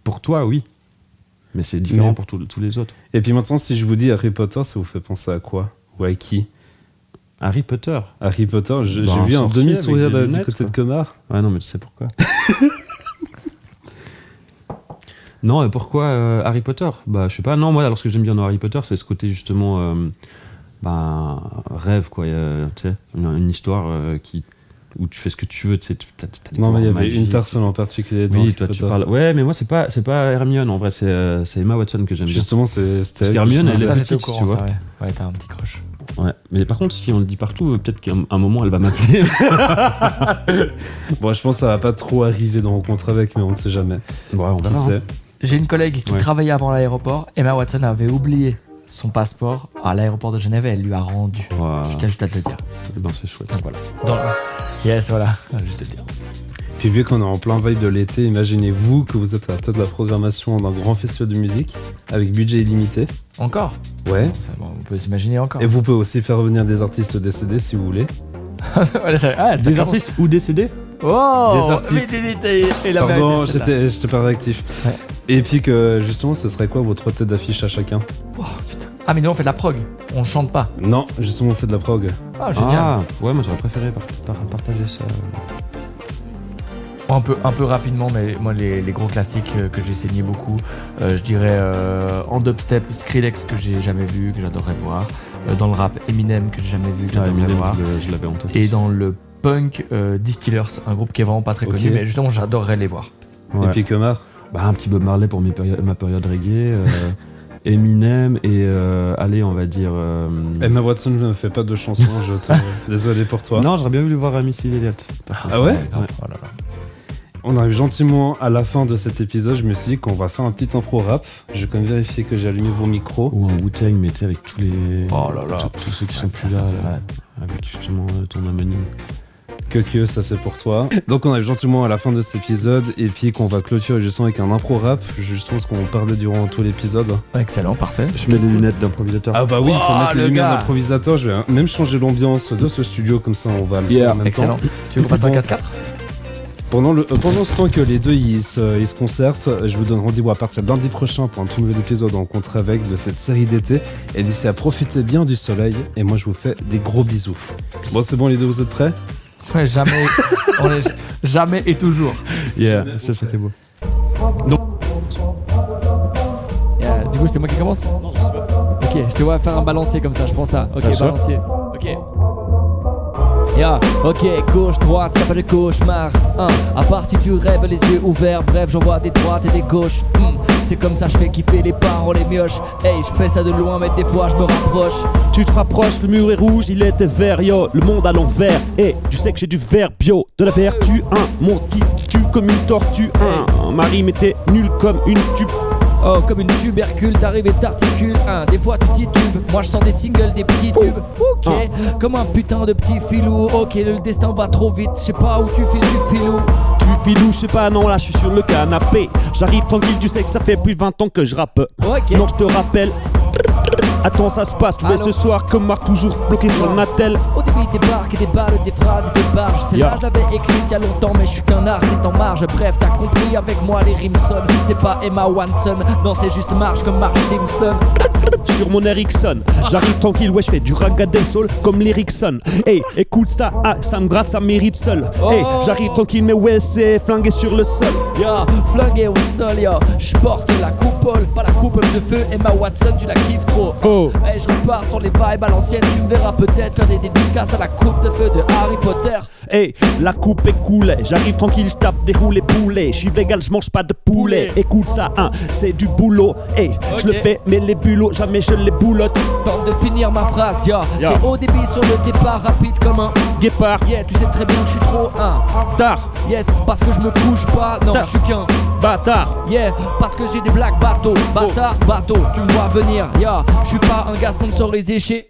pour toi, oui. Mais c'est différent Mais- pour tous les autres. Et puis maintenant, si je vous dis Harry Potter, ça vous fait penser à quoi? Ou à qui? Harry Potter. Harry Potter, j'ai Bah, un vu un sorcier demi-sourire avec des du lunettes, côté de quoi. Comar. Ouais, non, mais tu sais pourquoi. Non, pourquoi Harry Potter? Bah, je sais pas. Non, moi, alors ce que j'aime bien dans Harry Potter, c'est ce côté justement rêve, quoi. Tu sais, une histoire où tu fais ce que tu veux. Tu sais, t'as des Non, mais il y pouvoirs avait une magiques. personne en particulier dans Oui, Harry toi, tu Potter. parles. Ouais, mais moi, c'est pas Hermione en vrai, c'est Emma Watson que j'aime bien. Justement, c'était. Parce qu'Hermione, elle est Ça, j'étais au petite, courant, tu vois. ça, ouais. Ouais, t'as un petit crush. Ouais. Mais par contre, si on le dit partout, peut-être qu'à un moment, elle va m'appeler. Bon, je pense que ça va pas trop arriver dans Rencontre avec, mais on ne sait jamais. Ouais, on Qui verra. sait? J'ai une collègue qui Ouais. travaillait avant l'aéroport. Emma Watson avait oublié son passeport à l'aéroport de Genève et elle lui a rendu. Ouais. Je tiens juste à te le dire. Ben, c'est chouette. Donc voilà. Yes, voilà. Juste te le dire. Puis vu qu'on est en plein vibe de l'été, imaginez-vous que vous êtes à la tête de la programmation d'un grand festival de musique avec budget illimité. Encore Ouais. Ça, bon, on peut s'imaginer encore. Et vous pouvez aussi faire revenir des artistes décédés si vous voulez. Voilà, ça Des commence. artistes ou décédés? Oh, Des artistes. Et la Pardon, vérité, c'est là. j'étais pas réactif. Ouais. Et puis que justement, ce serait quoi votre tête d'affiche à chacun? Oh, putain. Ah, mais nous on fait de la prog. On chante pas. Non, justement, on fait de la prog. Ah, génial. Ah, ouais, moi j'aurais préféré partager ça. Un peu rapidement, mais moi les gros classiques que j'ai saigné beaucoup, je dirais en dubstep Skrillex que j'ai jamais vu, que j'adorerais voir. Dans le rap Eminem que j'ai jamais vu, que j'adorerais Eminem, voir. je l'avais en tête. Et dans le punk Distillers, un groupe qui est vraiment pas très connu, Ok. mais justement j'adorerais les voir. Ouais. Et puis Comar. Bah, un petit Bob Marley pour ma période reggae. Eminem et allez, on va dire. Emma Watson ne fait pas de chansons, désolé pour toi. Non, j'aurais bien voulu voir Missy Elliott. Ah ouais? grave. Oh là là. On arrive gentiment à la fin de cet épisode. Je me suis dit qu'on va faire un petit impro rap. Je vais quand même vérifier que j'ai allumé vos micros. Ou un Wu-Tang, mais tu sais, avec tous les. Oh là là. Tous ceux qui sont plus Ça, là, c'est là, malade. avec justement ton homonyme. Que ça c'est pour toi. Donc on arrive gentiment à la fin de cet épisode et puis qu'on va clôturer justement avec un impro rap, justement ce qu'on parlait durant tout l'épisode. Excellent, parfait. Je mets des lunettes d'improvisateur. Ah bah oui, il faut Oh, mettre les le lumières gars. d'improvisateur. Je vais même changer l'ambiance de ce studio comme ça on va le faire en même Excellent. temps. Tu veux qu'on fasse un Bon. 4-4? Pendant ce temps que les deux ils se concertent, je vous donne rendez-vous à partir de lundi prochain pour un tout nouvel épisode en contre avec de cette série d'été. Et d'ici là, profitez bien du soleil et moi je vous fais des gros bisous. Bon c'est bon les deux, vous êtes prêts? Ouais, jamais. On est jamais et toujours. Yeah, c'est ça qui est beau. Du coup, c'est moi qui commence? Non, je sais pas. Ok, je te vois faire un balancier comme ça, je prends ça. Ok, Bien sûr. balancier. Ok. Yeah, ok, gauche, droite, y'a pas de cauchemar. À part si tu rêves les yeux ouverts, bref, j'en vois des droites et des gauches. C'est comme ça, je fais kiffer les paroles, les mioches. Hey, je fais ça de loin, mais des fois je me rapproche. Tu te rapproches, le mur est rouge, il était vert, yo, le monde à l'envers. Et tu sais que j'ai du verre bio, de la vertu, mon petit tue comme une tortue, ma rime était nulle comme une tube. Oh, comme une tubercule, t'arrives et t'articules. Des fois tu titubes, moi je sors des singles, des petits tubes. Ok, comme un putain de petit filou. Ok, le destin va trop vite, je sais pas où tu files du filou. Tu filou, je sais pas, non, là je suis sur le canapé. J'arrive tranquille, tu sais que ça fait plus de 20 ans que je rappe. Ok. Non, je te rappelle. Attends, ça se passe, tu es Allô? ce soir comme Marc, toujours bloqué sur le Natel. Au début des barques et des balles, des phrases et des barges. Celle-là je l'avais écrite il y a longtemps, mais je suis qu'un artiste en marge. Bref, t'as compris, avec moi les rimes sonnent. C'est pas Emma Watson, non c'est juste marche comme Marge Simpson. sur mon Ericsson. J'arrive tranquille, ouais, je fais du raga del sol comme l'Ericsson. Hey, écoute ça, ah, ça me gratte, ça mérite seul. Hey, j'arrive tranquille, mais ouais, c'est flingué sur le sol. Ya, flingué au sol, ya. J'porte la coupole, pas la coupe de feu. Emma Watson, tu la kiffes trop. Oh, Hey, je repars sur les vibes à l'ancienne. Tu me verras peut-être faire des dédicaces à la coupe de feu de Harry Potter. hey, la coupe est coulée. J'arrive tranquille, je tape des roulés poulets. Je suis vegan, je mange pas de poulet. Écoute ça, hein, c'est du boulot. Hey, je le fais, mais les bulots, jamais je les boulotte. Tente de finir ma phrase, ya. Ya. C'est au débit sur le départ, rapide comme un. Guépard, Yeah, tu sais très bien que je suis trop un. tard, Yes, parce que je me couche pas. Non, Tard. je suis qu'un. bâtard. Yeah, parce que j'ai des blagues bateaux. Bâtard, bateau, tu me vois venir. Ya, je suis pas un gars sponsorisé chez.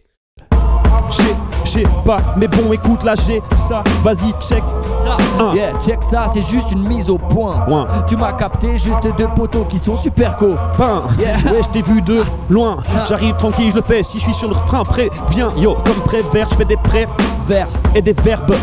Je sais pas, mais bon, écoute, là j'ai ça. Vas-y, check. Ça. Un. Yeah, check ça, c'est juste une mise au point. Point. Tu m'as capté, juste deux poteaux qui sont super co. Pain. Yeah. Ouais, je t'ai vu de loin. J'arrive tranquille, je le fais. Si je suis sur le frein, préviens. Yo, comme prévert, je fais des prêts Vert. et des verbes.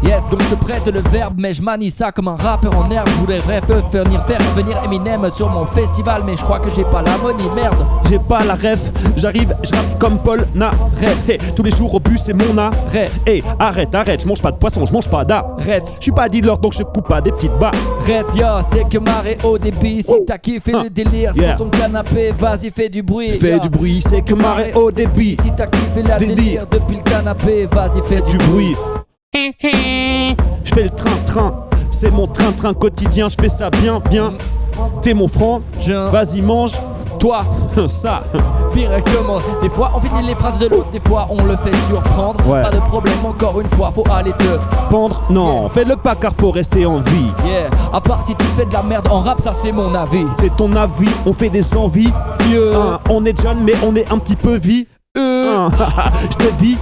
Yes, donc je te prête le verbe, mais je manie ça comme un rappeur en herbe. Je voudrais bref faire venir Eminem sur mon festival, mais je crois que j'ai pas la money, merde. J'ai pas la ref, j'arrive, je rappe comme Paul Naref. Hey, tous les jours au bus, c'est mon arrêt. Hey, arrête, je mange pas de poisson, je mange pas d'arrête. Je suis pas dealer, donc je coupe pas des petites barres. Arrête, yo, c'est que marée au débit. Si t'as kiffé le délire Yeah. sur ton canapé, vas-y, fais du bruit. Fais yo. du bruit, c'est que marée au débit. Si t'as kiffé la Délire. délire depuis le canapé, vas-y, fais Du bruit. Je fais le train-train, c'est mon train-train quotidien, je fais ça bien. T'es mon franc, vas-y mange Toi, ça. directement. Des fois, on finit les phrases de l'autre, des fois, on le fait surprendre. Ouais. Pas de problème, encore une fois, faut aller te. Pendre, non, fais-le pas car faut rester en vie. Yeah, à part si tu fais de la merde en rap, ça c'est mon avis. C'est ton avis, on fait des envies. On est jeune mais on est un petit peu vie. Je te vis.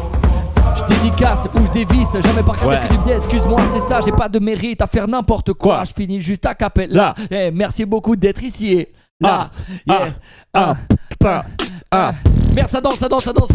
Je dédicace ou je dévisse, jamais par Ouais. ce que tu faisais, excuse-moi, c'est ça, j'ai pas de mérite à faire n'importe quoi. Je finis juste à capella. Là. Eh, merci beaucoup d'être ici. Là, yeah. Pas. Merde, ça danse, stop.